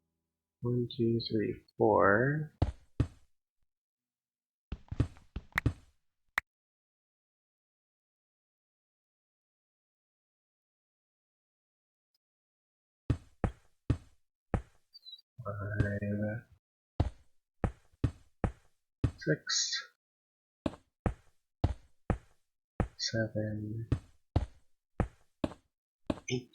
1, 2, 3, 4. Five, 6, 7, 8.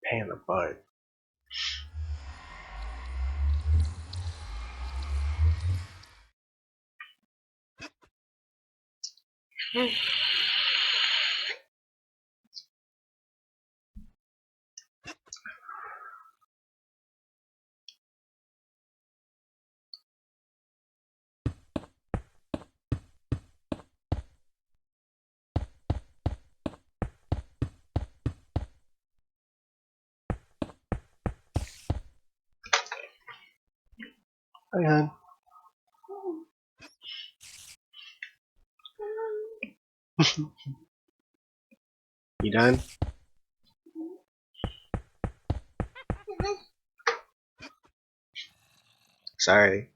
Pain in the butt. Hang on. You done? Sorry.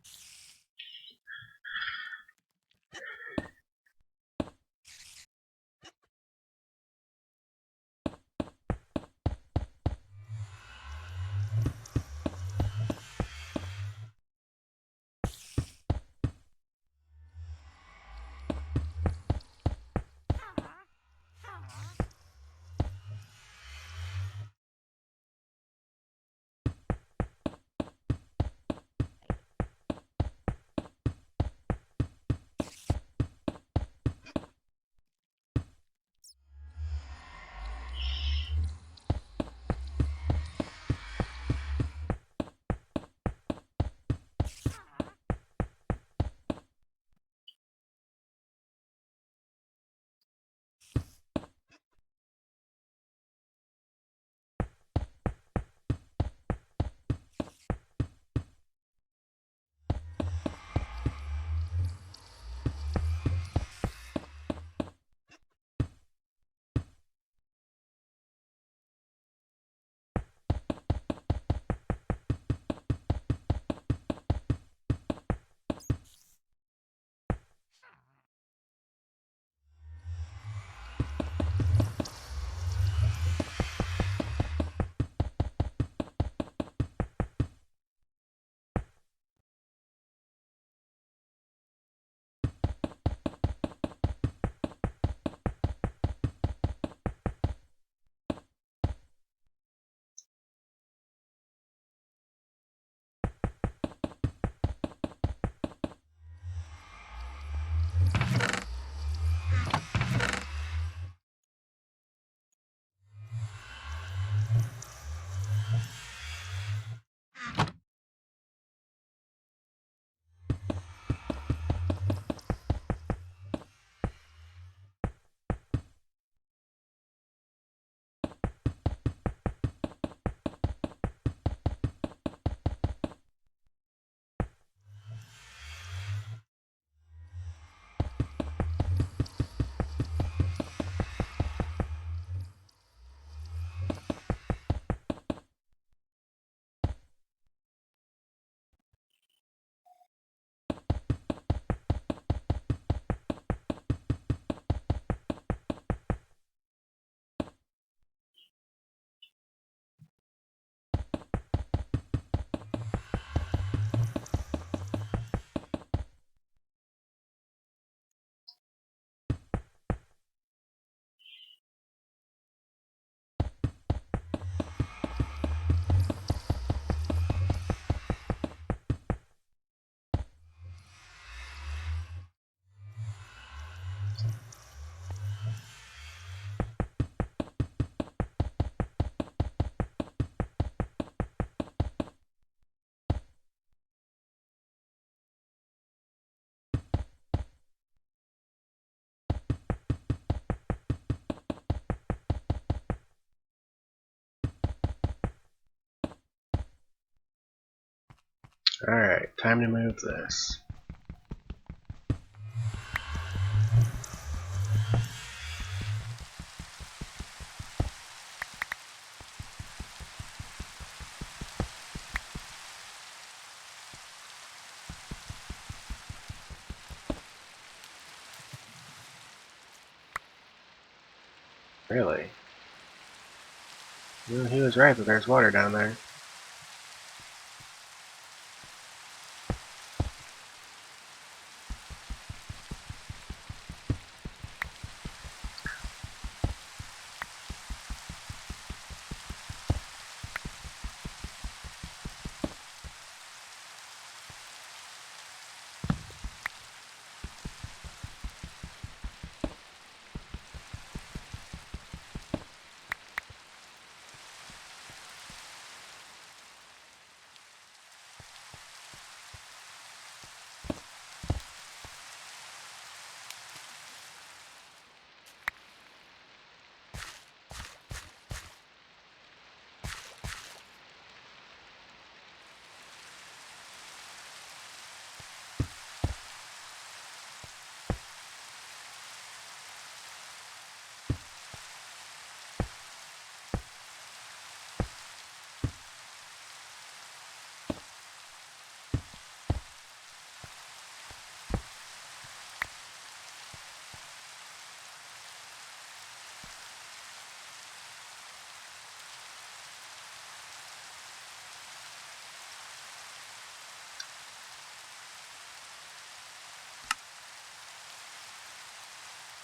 Alright, time to move this. Really? Well, he was right that there's water down there.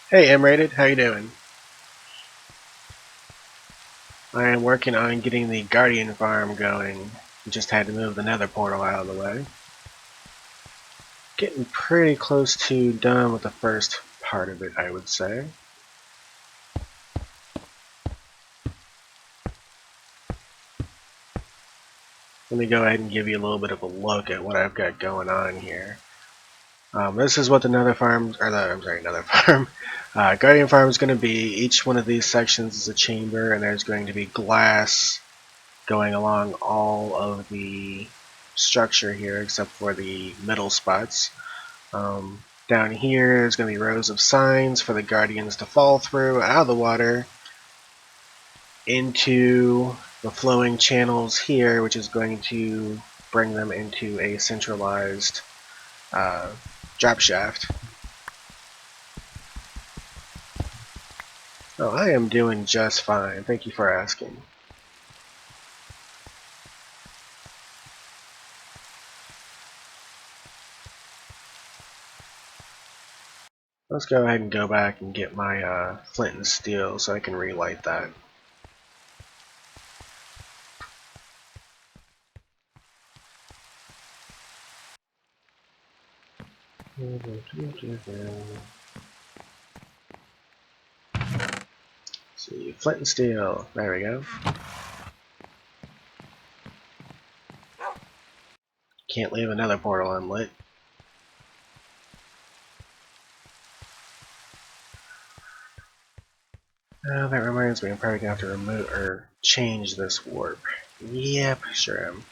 Hey, M-Rated, how you doing? I am working on getting the Guardian farm going. Just had to move the nether portal out of the way. Getting pretty close to done with the first part of it, I would say. Let me go ahead and give you a little bit of a look at what I've got going on here. This is what the nether farm, or the, I'm sorry, nether farm, Guardian farm is going to be. Each one of these sections is a chamber, and there's going to be glass going along all of the structure here, except for the middle spots. Down here, there's going to be rows of signs for the guardians to fall through out of the water into the flowing channels here, which is going to bring them into a centralized drop shaft. Oh, I am doing just fine. Thank you for asking. Let's go ahead and go back and get my flint and steel so I can relight that. See, flint and steel. There we go. Can't leave another portal unlit. That reminds me, I'm probably gonna have to remove or change this warp. Yep, sure am.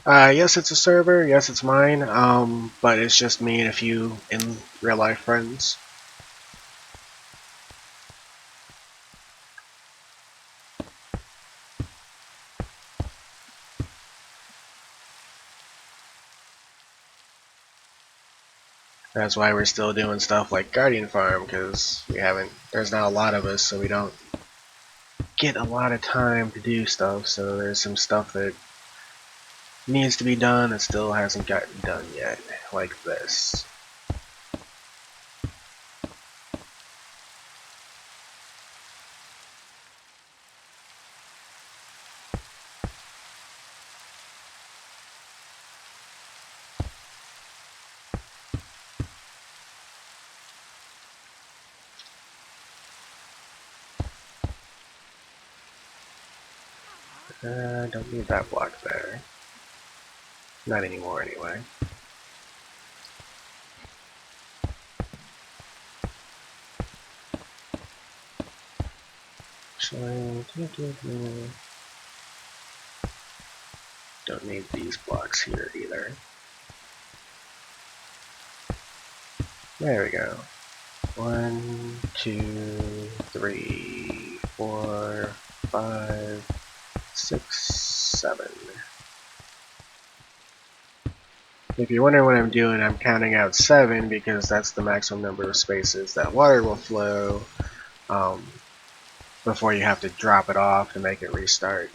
Yes, it's a server. Yes, it's mine. But it's just me and a few in real life friends. That's why we're still doing stuff like Guardian Farm, because there's not a lot of us, so we don't get a lot of time to do stuff. So there's some stuff that needs to be done that still hasn't gotten done yet, like this. Don't need that block there. Not anymore, anyway. Actually, don't need these blocks here either. There we go. 1, 2, 3, 4, 5, 6, 7. If you're wondering what I'm doing, I'm counting out 7 because that's the maximum number of spaces that water will flow before you have to drop it off to make it restart.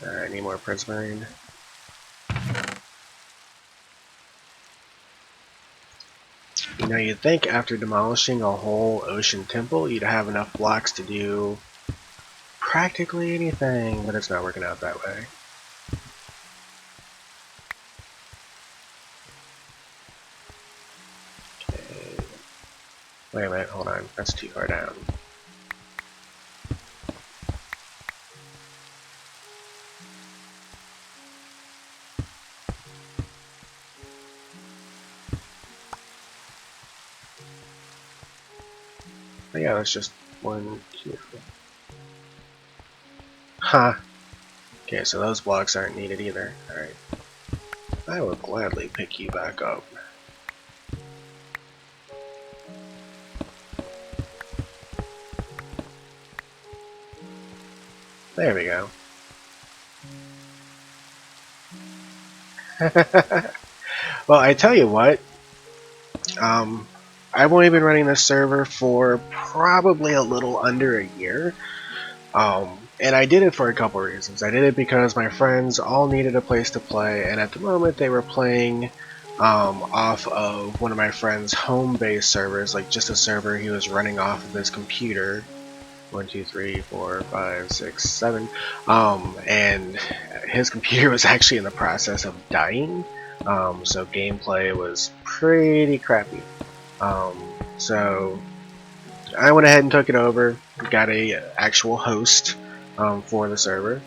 I need more prismarine. You know, you'd think after demolishing a whole ocean temple, you'd have enough blocks to do practically anything, but it's not working out that way. Okay. Wait a minute, hold on. That's too far down. Oh yeah, that's just 1, 2, 3. Huh. Okay, so those blocks aren't needed either. Alright. I will gladly pick you back up. There we go. Well, I tell you what, I've only been running this server for probably a little under a year, and I did it for a couple reasons. I did it because my friends all needed a place to play, and at the moment they were playing off of one of my friend's home-based servers, like just a server he was running off of his computer. 1, 2, 3, 4, 5, 6, 7. And his computer was actually in the process of dying, so gameplay was pretty crappy. So I went ahead and took it over, got a actual host for the server,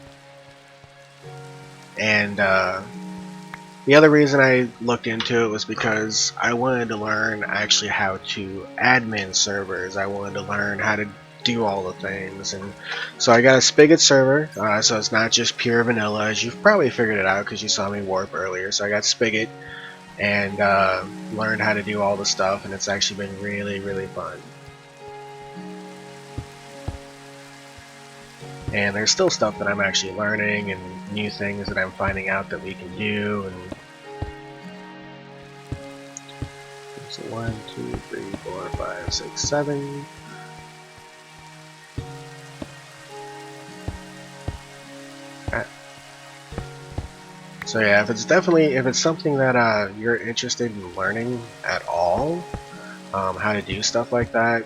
and the other reason I looked into it was because I wanted to learn actually how to admin servers. I wanted to learn how to do all the things, and so I got a Spigot server, so it's not just pure vanilla, as you've probably figured it out because you saw me warp earlier. So I got Spigot and learned how to do all the stuff, and it's actually been really, really fun. And there's still stuff that I'm actually learning and new things that I'm finding out that we can do. And so 1, 2, 3, 4, 5, 6, 7. So yeah, if it's something that you're interested in learning at all, how to do stuff like that,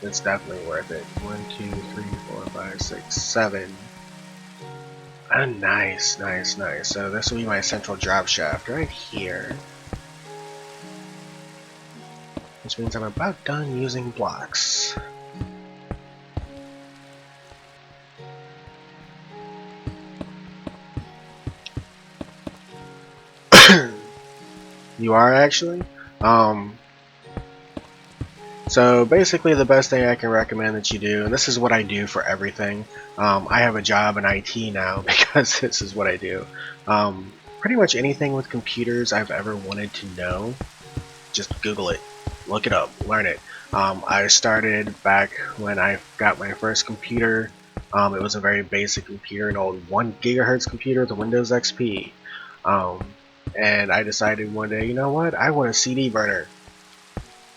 it's definitely worth it. 1, 2, 3, 4, 5, 6, 7. Nice, nice, nice. So this will be my central drop shaft right here, which means I'm about done using blocks. You are actually? So basically the best thing I can recommend that you do, and this is what I do for everything, I have a job in IT now because this is what I do. Pretty much anything with computers I've ever wanted to know, just Google it, look it up, learn it. I started back when I got my first computer. It was a very basic computer, an old 1 gigahertz computer, the Windows XP. And I decided one day, you know what, I want a CD burner.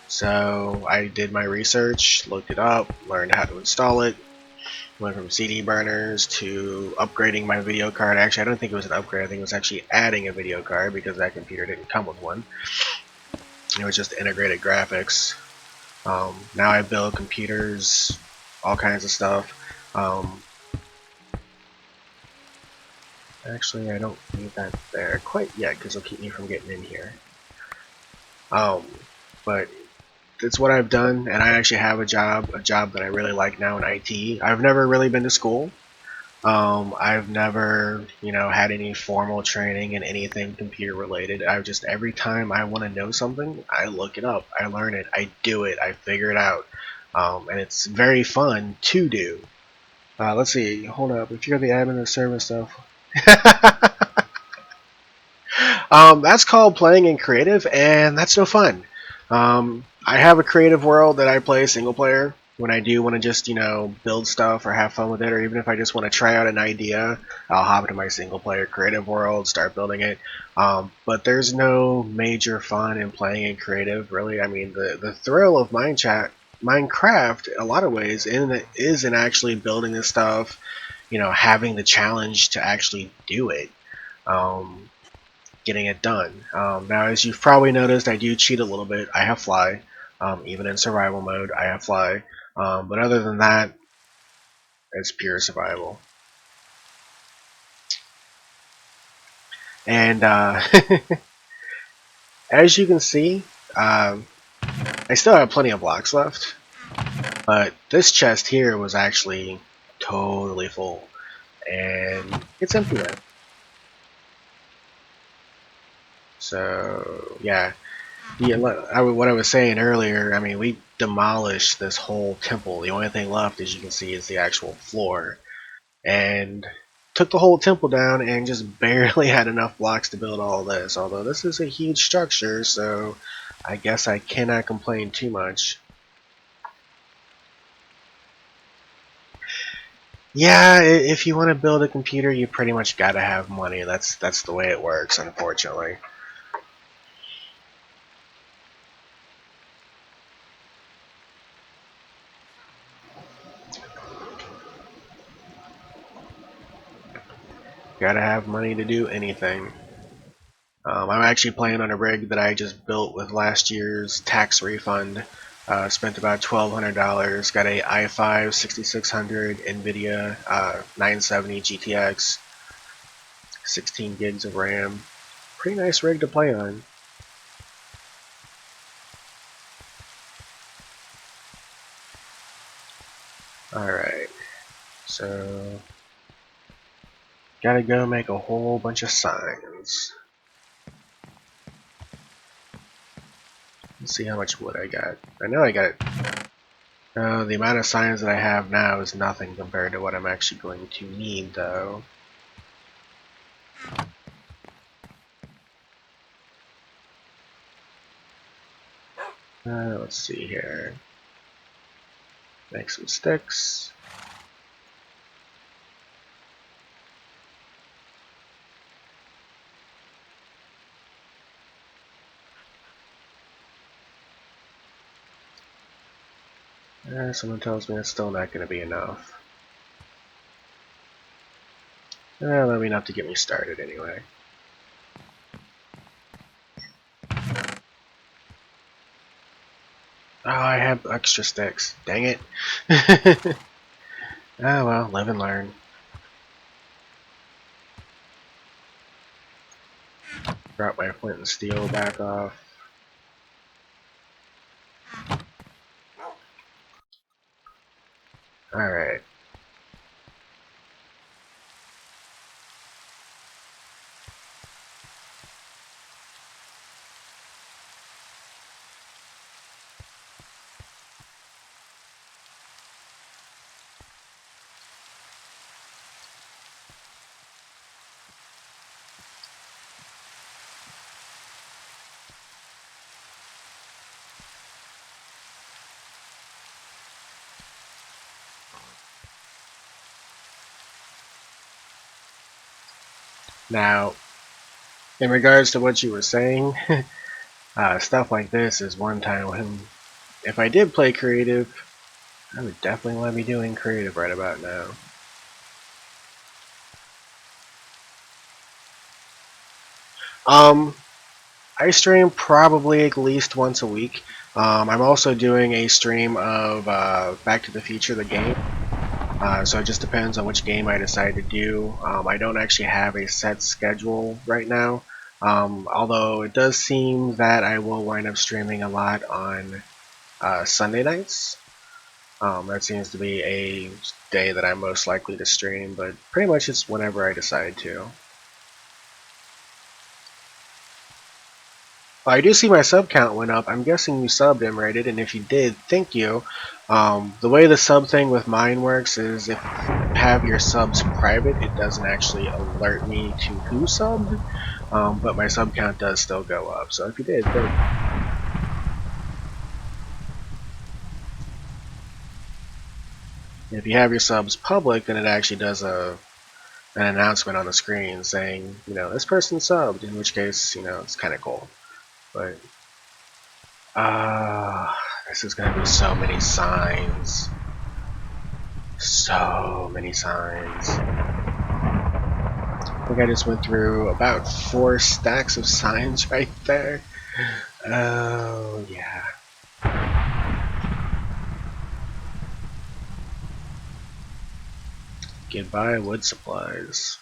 So I did my research, looked it up, learned how to install it, went from CD burners to upgrading my video card. Actually, I don't think it was an upgrade, I think it was actually adding a video card because that computer didn't come with one. It was just integrated graphics. Now I build computers, all kinds of stuff. Actually, I don't need that there quite yet because it'll keep me from getting in here. But it's what I've done, and I actually have a job that I really like now in IT. I've never really been to school. I've never, had any formal training in anything computer related. I've just, every time I want to know something, I look it up, I learn it, I do it, I figure it out. And it's very fun to do. Let's see, hold up, if you're the admin of service stuff. That's called playing in creative, and that's no fun. I have a creative world that I play single player when I do want to just, build stuff or have fun with it, or even if I just want to try out an idea, I'll hop into my single player creative world, start building it. But there's no major fun in playing in creative, really. I mean, the thrill of Minecraft, in a lot of ways, is in actually building this stuff, having the challenge to actually do it. Getting it done. Now, as you've probably noticed, I do cheat a little bit. I have fly. Even in survival mode, I have fly. But other than that, it's pure survival. And as you can see, I still have plenty of blocks left. But this chest here was actually totally full. And it's empty now. So, yeah. What I was saying earlier, I mean, we demolished this whole temple. The only thing left, as you can see, is the actual floor. And took the whole temple down and just barely had enough blocks to build all this. Although this is a huge structure, so I guess I cannot complain too much. Yeah, if you want to build a computer, you pretty much gotta have money. That's the way it works, unfortunately. Gotta have money to do anything. I'm actually playing on a rig that I just built with last year's tax refund. Spent about $1,200. Got a i5 6600 NVIDIA 970 GTX, 16 gigs of RAM. Pretty nice rig to play on. Alright, so gotta go make a whole bunch of signs. Let's see how much wood I got. I know I got it. The amount of signs that I have now is nothing compared to what I'm actually going to need, though. Let's see here. Make some sticks. Someone tells me it's still not going to be enough. That'll be enough to get me started anyway. Oh, I have extra sticks. Dang it. Oh well, live and learn. Drop my flint and steel back off. Alright. Now, in regards to what you were saying, stuff like this is one time when, if I did play creative, I would definitely want to be doing creative right about now. I stream probably at least once a week. I'm also doing a stream of Back to the Future, the game. So it just depends on which game I decide to do. I don't actually have a set schedule right now. Although it does seem that I will wind up streaming a lot on Sunday nights. That seems to be a day that I'm most likely to stream, but pretty much it's whenever I decide to. I do see my sub count went up. I'm guessing you subbed, Emrated, and if you did, thank you. The way the sub thing with mine works is if you have your subs private, it doesn't actually alert me to who subbed, but my sub count does still go up. So if you did, thank you. If you have your subs public, then it actually does an announcement on the screen saying, you know, this person subbed, in which case, you know, it's kind of cool. But, this is going to be so many signs. So many signs. I think I just went through about 4 stacks of signs right there. Oh, yeah. Goodbye, wood supplies.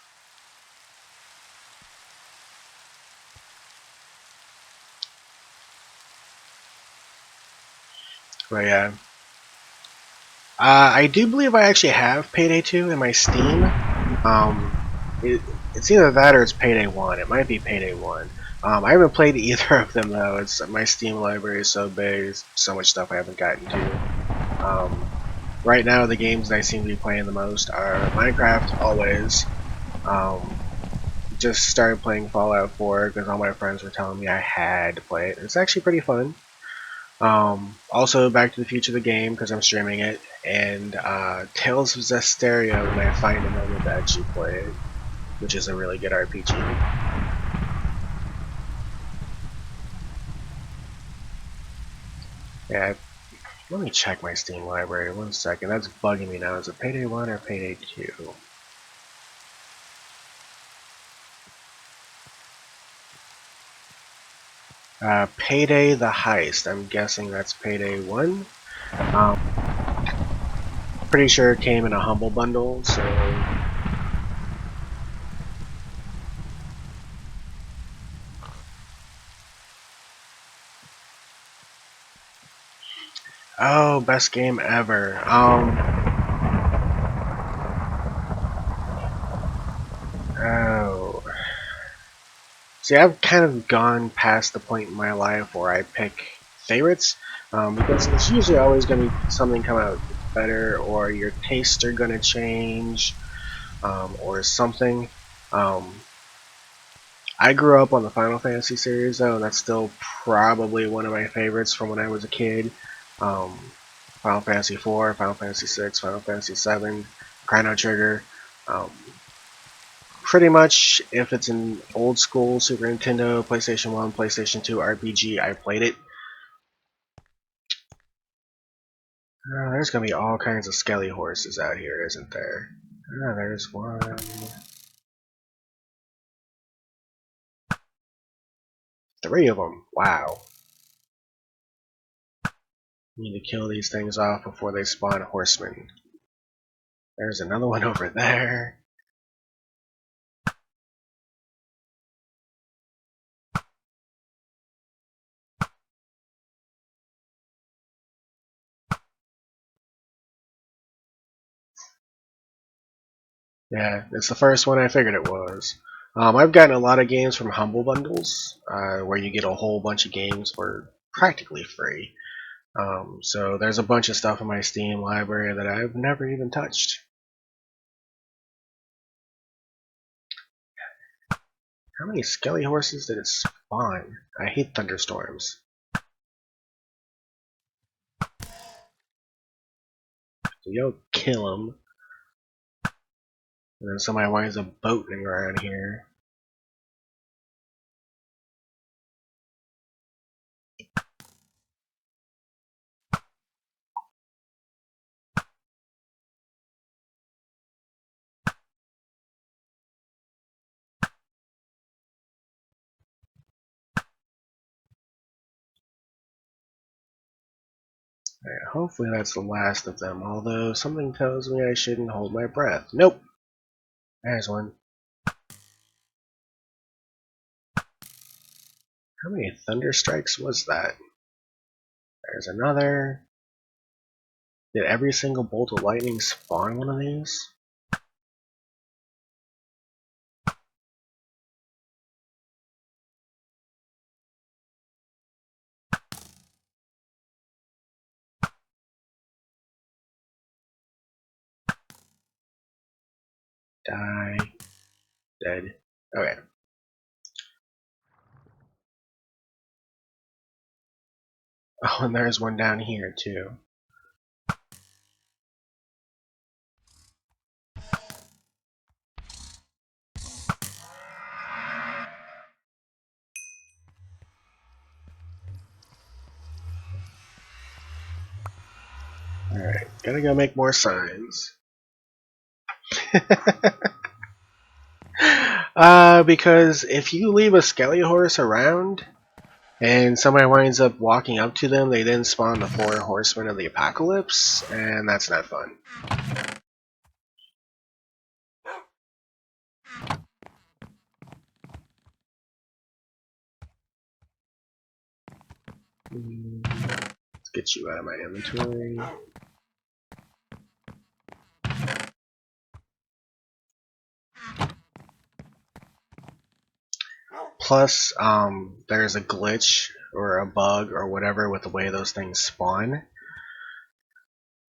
But yeah. I do believe I actually have Payday 2 in my Steam. It's either that or it's Payday 1. It might be Payday 1. I haven't played either of them though. It's my Steam library is so big, there's so much stuff I haven't gotten to. Right now, the games that I seem to be playing the most are Minecraft, always. Just started playing Fallout 4 because all my friends were telling me I had to play it. It's actually pretty fun. Also, Back to the Future the game because I'm streaming it, and Tales of Zestiria when I find a moment to actually play it, which is a really good RPG. Yeah, let me check my Steam library 1 second. That's bugging me now. Is it Payday 1 or Payday 2? Payday the Heist. I'm guessing that's Payday 1. Pretty sure it came in a Humble Bundle, so... Oh, best game ever. Oh. See, I've kind of gone past the point in my life where I pick favorites, because it's usually always going to be something come out better, or your tastes are going to change, or something. I grew up on the Final Fantasy series, though, and that's still probably one of my favorites from when I was a kid. Um, Final Fantasy 4, Final Fantasy 6, Final Fantasy 7, Chrono Trigger. Um, Pretty much, if it's an old school Super Nintendo, PlayStation 1, PlayStation 2 RPG, I played it. There's gonna be all kinds of skelly horses out here, isn't there? There's one. 3 of them. Wow. Need to kill these things off before they spawn horsemen. There's another one over there. Yeah, it's the first one I figured it was. I've gotten a lot of games from Humble Bundles, where you get a whole bunch of games for practically free. So there's a bunch of stuff in my Steam library that I've never even touched. How many skelly horses did it spawn? I hate thunderstorms. So yo, kill them. And then somebody winds up boating around here. Right, hopefully that's the last of them, although something tells me I shouldn't hold my breath. Nope! There's one. How many thunder strikes was that? There's another. Did every single bolt of lightning spawn one of these? Die. Dead. Okay. Oh, and there's one down here too. Alright, gotta go make more signs. Because if you leave a skelly horse around and somebody winds up walking up to them, they then spawn the 4 horsemen of the apocalypse, and that's not fun. Let's get you out of my inventory. Plus, there's a glitch or a bug or whatever with the way those things spawn.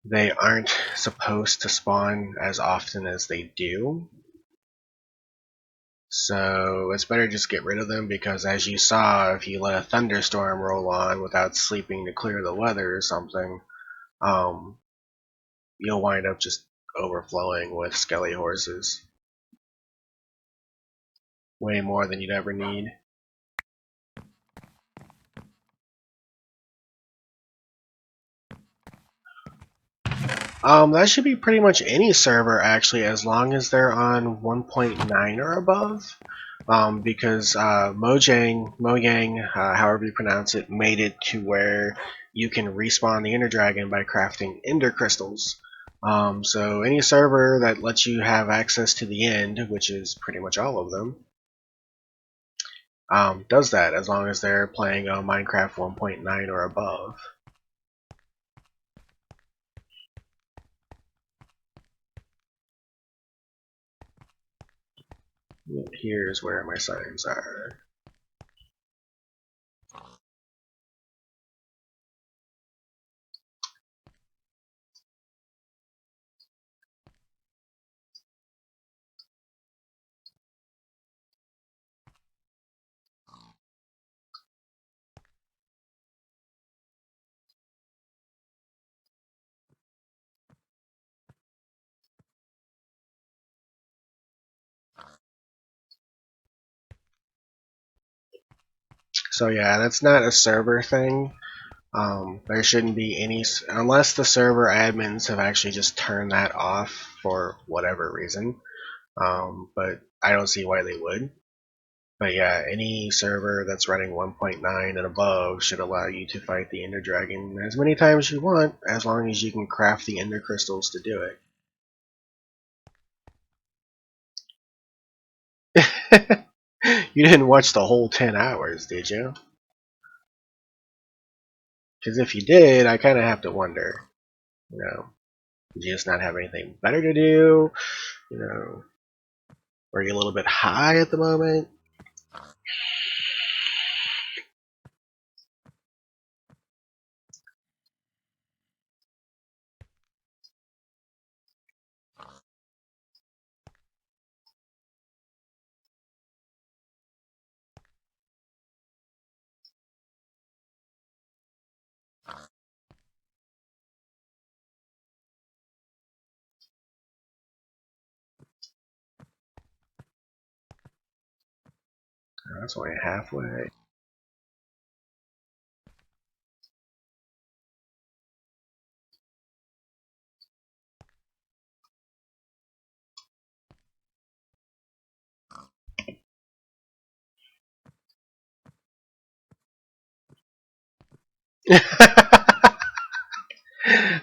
They aren't supposed to spawn as often as they do. So it's better just get rid of them, because as you saw, if you let a thunderstorm roll on without sleeping to clear the weather or something, you'll wind up just overflowing with skelly horses. Way more than you'd ever need. That should be pretty much any server, actually, as long as they're on 1.9 or above. Because Mojang, however you pronounce it, made it to where you can respawn the Ender Dragon by crafting Ender Crystals. So any server that lets you have access to the end, which is pretty much all of them, does that as long as they're playing Minecraft 1.9 or above. Here's where my signs are. So yeah, that's not a server thing. There shouldn't be any, unless the server admins have actually just turned that off for whatever reason. But I don't see why they would. But yeah, any server that's running 1.9 and above should allow you to fight the Ender Dragon as many times as you want, as long as you can craft the Ender Crystals to do it. You didn't watch the whole 10 hours, did you? Because if you did, I kind of have to wonder, you know, did you just not have anything better to do? You know, are you a little bit high at the moment? Oh, that's only halfway.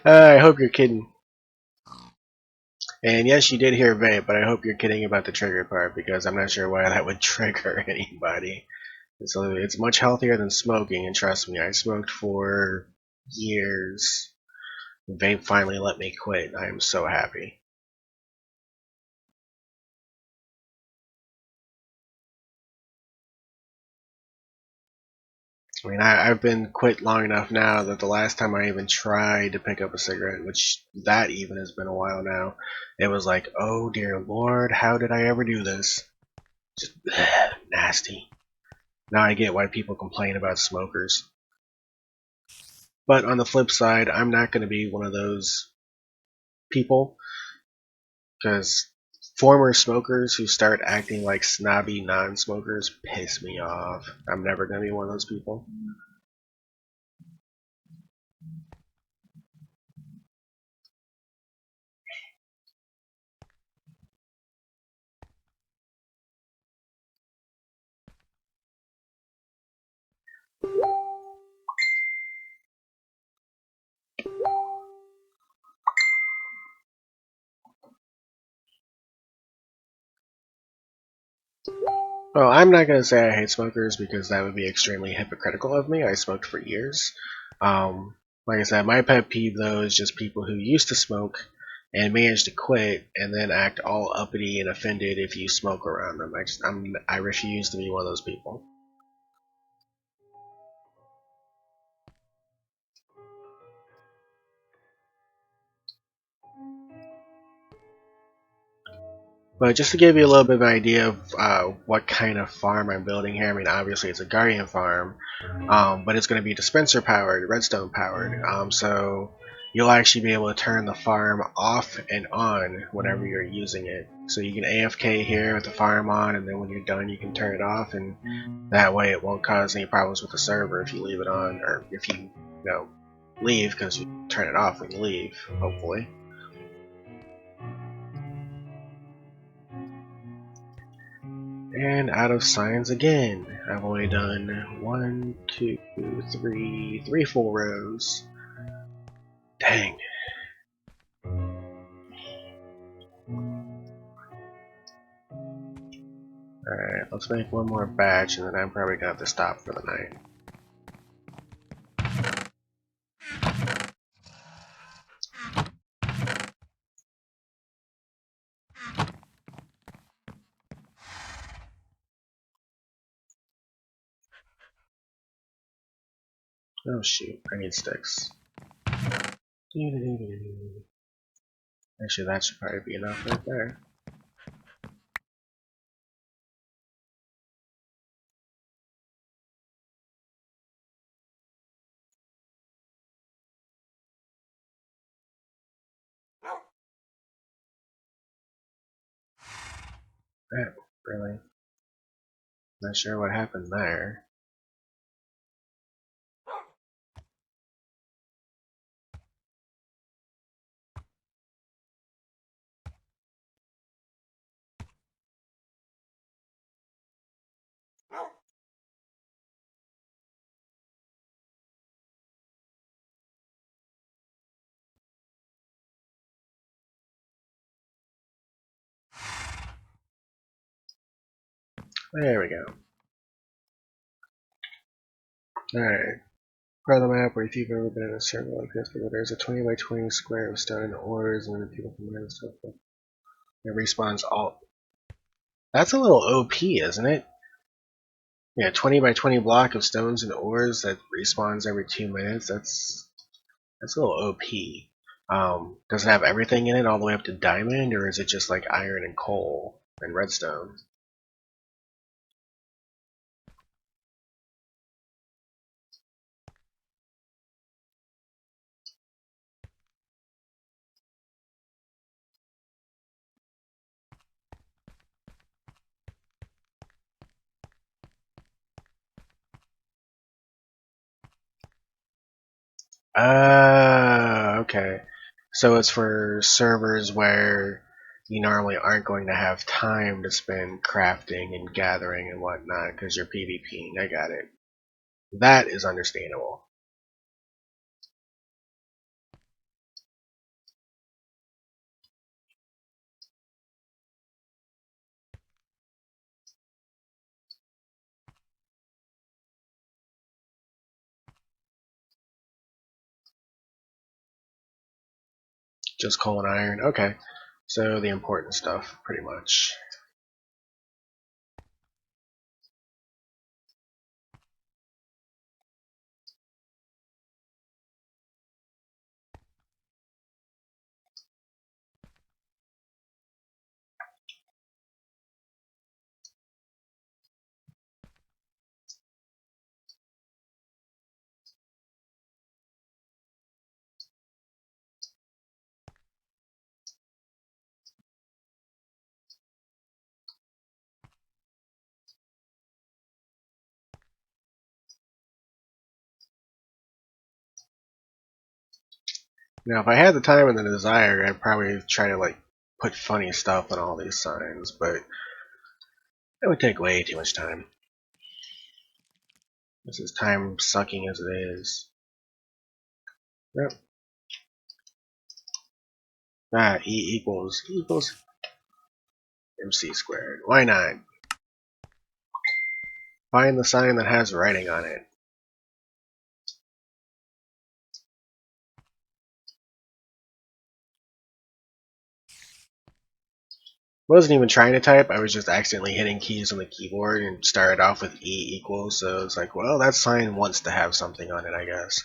I hope you're kidding. And yes, you did hear vape, but I hope you're kidding about the trigger part, because I'm not sure why that would trigger anybody. It's much healthier than smoking, and trust me, I smoked for years. Vape finally let me quit. I am so happy. I mean, I've been quit long enough now that the last time I even tried to pick up a cigarette, which that even has been a while now, it was like, oh dear lord, how did I ever do this? Just nasty. Now I get why people complain about smokers. But on the flip side, I'm not going to be one of those people, because former smokers who start acting like snobby non-smokers piss me off. I'm never going to be one of those people. Well, I'm not going to say I hate smokers because that would be extremely hypocritical of me. I smoked for years. Like I said, my pet peeve though is just people who used to smoke and manage to quit and then act all uppity and offended if you smoke around them. I refuse to be one of those people. But just to give you a little bit of an idea of what kind of farm I'm building here, I mean, obviously it's a Guardian farm, but it's going to be dispenser powered, redstone powered. So you'll actually be able to turn the farm off and on whenever you're using it. So you can AFK here with the farm on, and then when you're done, you can turn it off, and that way it won't cause any problems with the server if you leave it on, or if you know leave, because you turn it off when you leave, hopefully. And out of signs again. I've only done one, two, three full rows. Dang. Alright, let's make one more batch and then I'm probably gonna have to stop for the night. Oh shoot, I need sticks. Actually, that should probably be enough right there. Really? Not sure what happened there. There we go. Alright. Part of the map where if you've ever been in a circle like this, where there's a 20 by 20 square of stone and ores, and then people can mine stuff. It respawns all. That's a little OP, isn't it? Yeah, 20 by 20 block of stones and ores that respawns every 2 minutes. That's a little OP. Does it have everything in it all the way up to diamond, or is it just like iron and coal and redstone? Okay. So it's for servers where you normally aren't going to have time to spend crafting and gathering and whatnot because you're PvPing. I got it. That is understandable. Just coal and iron. Okay. So the important stuff, pretty much. Now, if I had the time and the desire, I'd probably try to like put funny stuff on all these signs, but it would take way too much time. This is time sucking as it is. Yep. E equals MC squared. Why not? Find the sign that has writing on it. Wasn't even trying to type, I was just accidentally hitting keys on the keyboard and started off with E equals, so it's like, well, that sign wants to have something on it, I guess.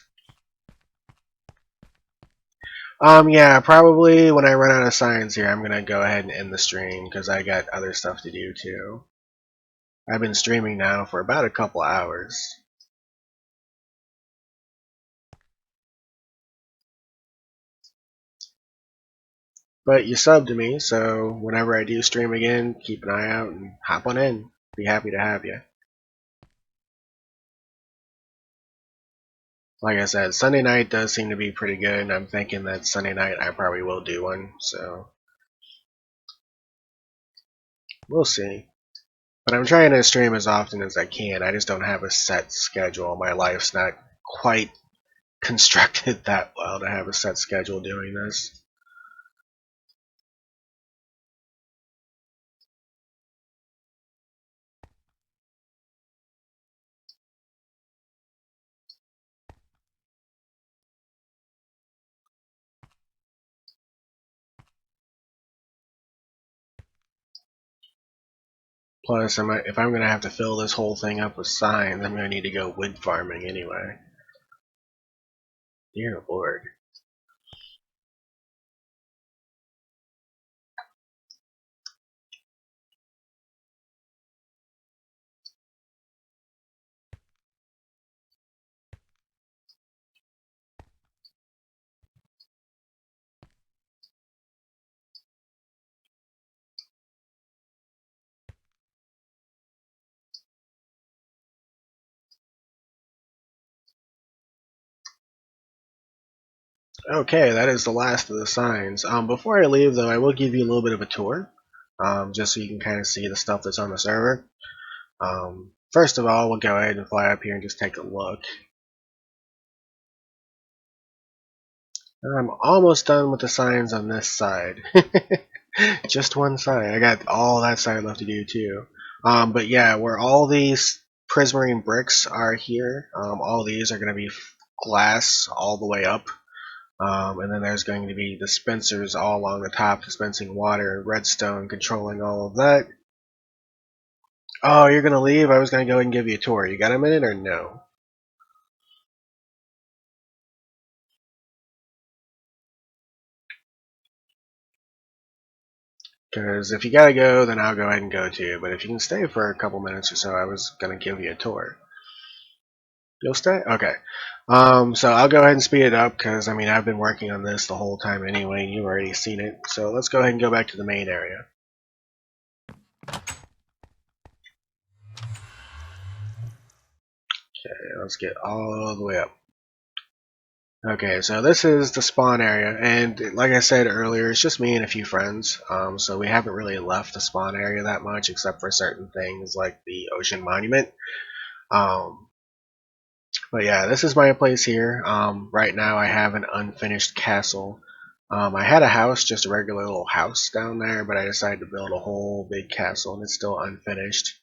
Yeah, probably when I run out of signs here, I'm gonna go ahead and end the stream, because I got other stuff to do too. I've been streaming now for about a couple hours. But you subbed to me, so whenever I do stream again, keep an eye out and hop on in. Be happy to have you. Like I said, Sunday night does seem to be pretty good, and I'm thinking that Sunday night I probably will do one, so we'll see. But I'm trying to stream as often as I can. I just don't have a set schedule. My life's not quite constructed that well to have a set schedule doing this. Plus, if I'm going to have to fill this whole thing up with signs, I'm going to need to go wood farming anyway. Dear Lord. Okay, that is the last of the signs. Before I leave, though, I will give you a little bit of a tour, just so you can kind of see the stuff that's on the server. First of all, we'll go ahead and fly up here and just take a look. I'm almost done with the signs on this side. Just one side. I got all that side left to do too. But yeah, where all these prismarine bricks are here, all these are going to be glass all the way up. And then there's going to be dispensers all along the top dispensing water and redstone controlling all of that. Oh, you're going to leave? I was going to go ahead and give you a tour. You got a minute or no? Because if you gotta go, then I'll go ahead and go too. But if you can stay for a couple minutes or so, I was gonna give you a tour. You'll stay? Okay. So I'll go ahead and speed it up because I mean I've been working on this the whole time anyway, and you've already seen it. So let's go ahead and go back to the main area. Okay, let's get all the way up. Okay, so this is the spawn area, and like I said earlier, it's just me and a few friends. So we haven't really left the spawn area that much, except for certain things like the ocean monument. But yeah, this is my place here. Right now I have an unfinished castle. I had a house, just a regular little house down there, but I decided to build a whole big castle, and it's still unfinished.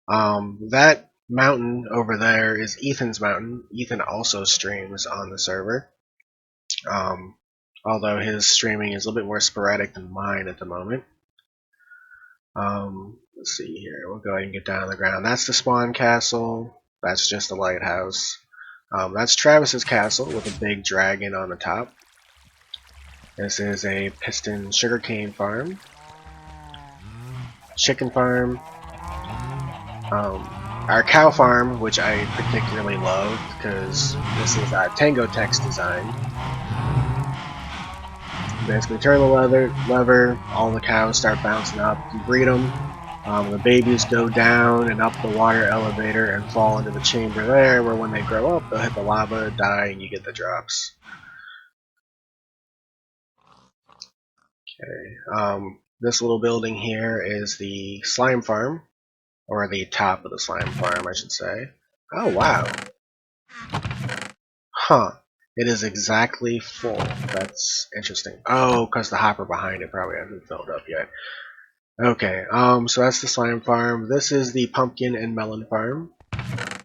That mountain over there is Ethan's mountain. Ethan also streams on the server. although his streaming is a little bit more sporadic than mine at the moment. Let's see here. We'll go ahead and get down on the ground. That's the spawn castle. That's just a lighthouse. That's Travis's castle with a big dragon on the top. This is a piston sugarcane farm, chicken farm, our cow farm, which I particularly love because this is Tango Text design. Basically, turn the lever, all the cows start bouncing up. You breed them. The babies go down and up the water elevator and fall into the chamber there, where when they grow up, they'll hit the lava, die, and you get the drops. Okay. This little building here is the slime farm, or the top of the slime farm, I should say. Oh, wow. Huh. It is exactly full. That's interesting. Oh, because the hopper behind it probably hasn't filled up yet. Okay, so that's the slime farm. This is the pumpkin and melon farm.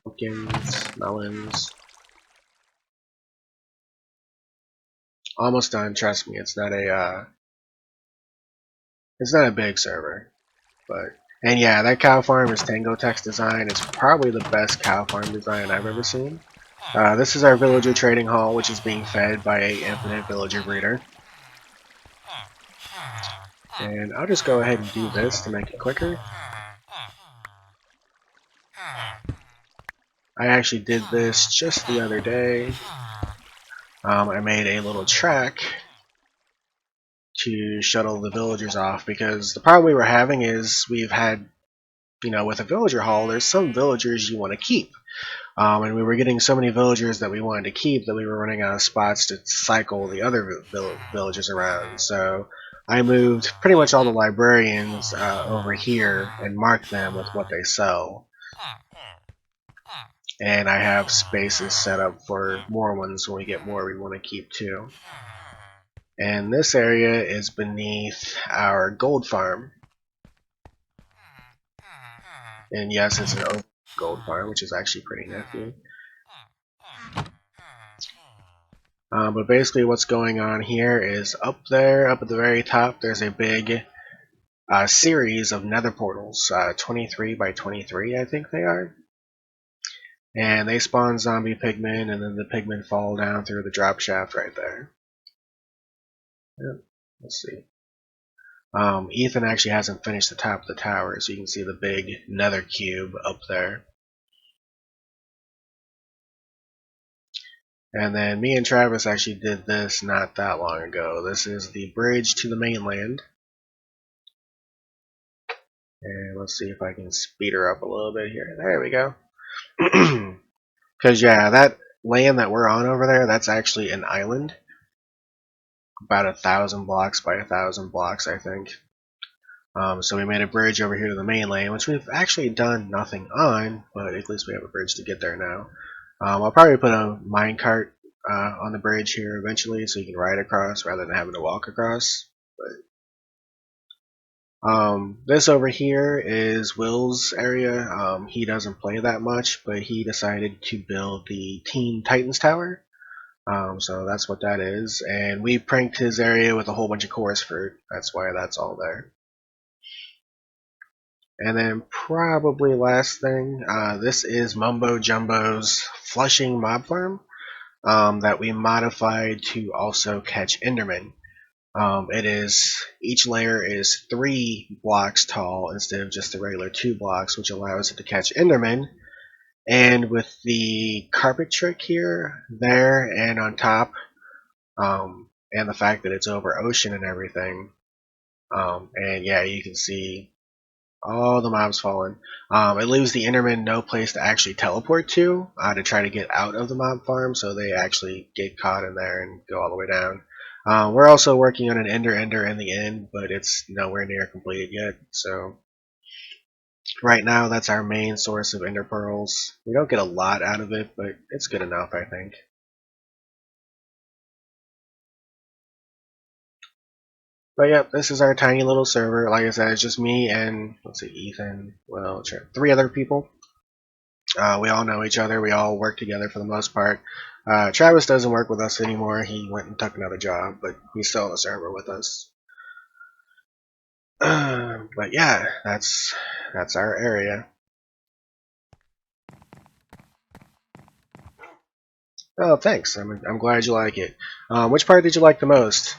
Pumpkins, melons. Almost done, trust me. It's not a big server. And yeah, that cow farm is Tango Text design. It's probably the best cow farm design I've ever seen. This is our villager trading hall, which is being fed by a infinite villager breeder. And I'll just go ahead and do this to make it quicker. I actually did this just the other day. I made a little track to shuttle the villagers off, because the problem we were having is we've had, with a villager hall, there's some villagers you want to keep. And we were getting so many villagers that we wanted to keep that we were running out of spots to cycle the other villagers around. So I moved pretty much all the librarians over here and marked them with what they sell. And I have spaces set up for more ones when we get more we want to keep too. And this area is beneath our gold farm. And yes, it's an open gold farm, which is actually pretty nifty. But basically what's going on here is up there, up at the very top, there's a big series of nether portals, 23 by 23 I think they are. And they spawn zombie pigmen, and then the pigmen fall down through the drop shaft right there. Yep. Let's see. Ethan actually hasn't finished the top of the tower, so you can see the big nether cube up there. And then me and Travis actually did this not that long ago. This is the bridge to the mainland. And let's see if I can speed her up a little bit here. There we go. Because yeah, that land that we're on over there, that's actually an island. About 1,000 blocks by 1,000 blocks, I think. So we made a bridge over here to the mainland, which we've actually done nothing on, but at least we have a bridge to get there now. I'll probably put a minecart on the bridge here eventually, so you can ride across rather than having to walk across. But this over here is Will's area. He doesn't play that much, but he decided to build the Teen Titans Tower. So that's what that is, and we pranked his area with a whole bunch of chorus fruit. That's why that's all there. And then probably last thing, this is Mumbo Jumbo's Flushing Mob Farm that we modified to also catch Endermen. Each layer is 3 blocks tall instead of just the regular 2 blocks, which allows it to catch Endermen. And with the carpet trick here, there, and on top, and the fact that it's over ocean and everything, and yeah, you can see all the mobs falling. It leaves the Endermen no place to actually teleport to try to get out of the mob farm, so they actually get caught in there and go all the way down. We're also working on an Ender in the end, but it's nowhere near completed yet, so right now that's our main source of Ender Pearls. We don't get a lot out of it, but it's good enough, I think. But yeah, this is our tiny little server. Like I said, it's just me and, let's see, Ethan, well, 3 other people. We all know each other. We all work together for the most part. Travis doesn't work with us anymore. He went and took another job, but he's still on the server with us. But yeah, that's our area. Oh, thanks. I'm glad you like it. Which part did you like the most?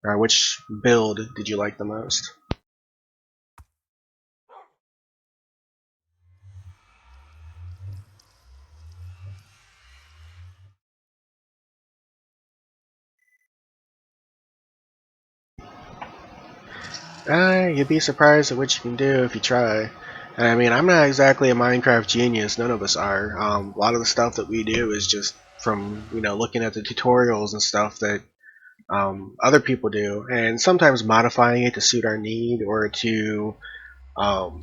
Or which build did you like the most? You'd be surprised at what you can do if you try. I mean, I'm not exactly a Minecraft genius. None of us are. A lot of the stuff that we do is just from looking at the tutorials and stuff that other people do, and sometimes modifying it to suit our need or to. Oh,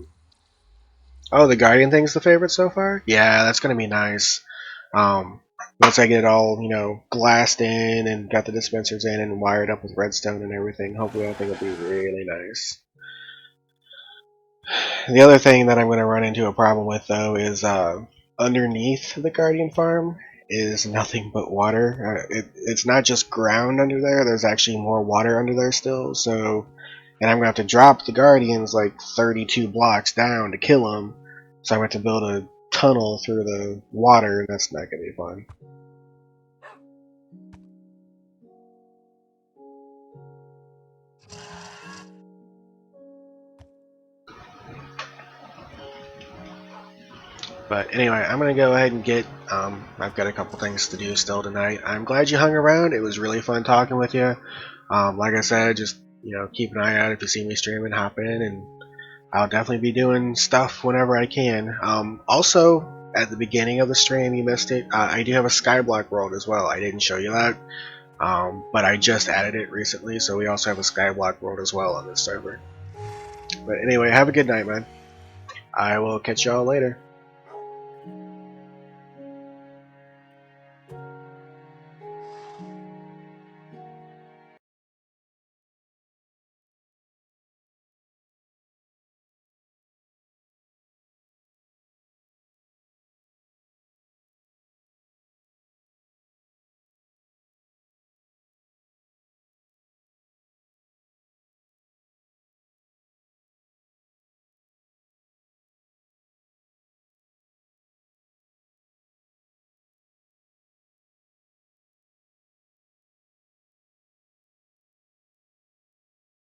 the Guardian thing's the favorite so far. Yeah, that's gonna be nice. Um, Once I get it all, glassed in and got the dispensers in and wired up with redstone and everything, hopefully I think it'll be really nice. The other thing that I'm going to run into a problem with, though, is underneath the Guardian farm is nothing but water. It's not just ground under there, there's actually more water under there still, so... And I'm going to have to drop the Guardians like 32 blocks down to kill them, so I'm going to have to build a tunnel through the water, and that's not going to be fun. But anyway, I'm going to go ahead and get, I've got a couple things to do still tonight. I'm glad you hung around. It was really fun talking with you. Like I said, just, keep an eye out if you see me streaming, hop in, and I'll definitely be doing stuff whenever I can. Also, at the beginning of the stream, you missed it, I do have a Skyblock world as well. I didn't show you that, but I just added it recently, so we also have a Skyblock world as well on this server. But anyway, have a good night, man. I will catch y'all later.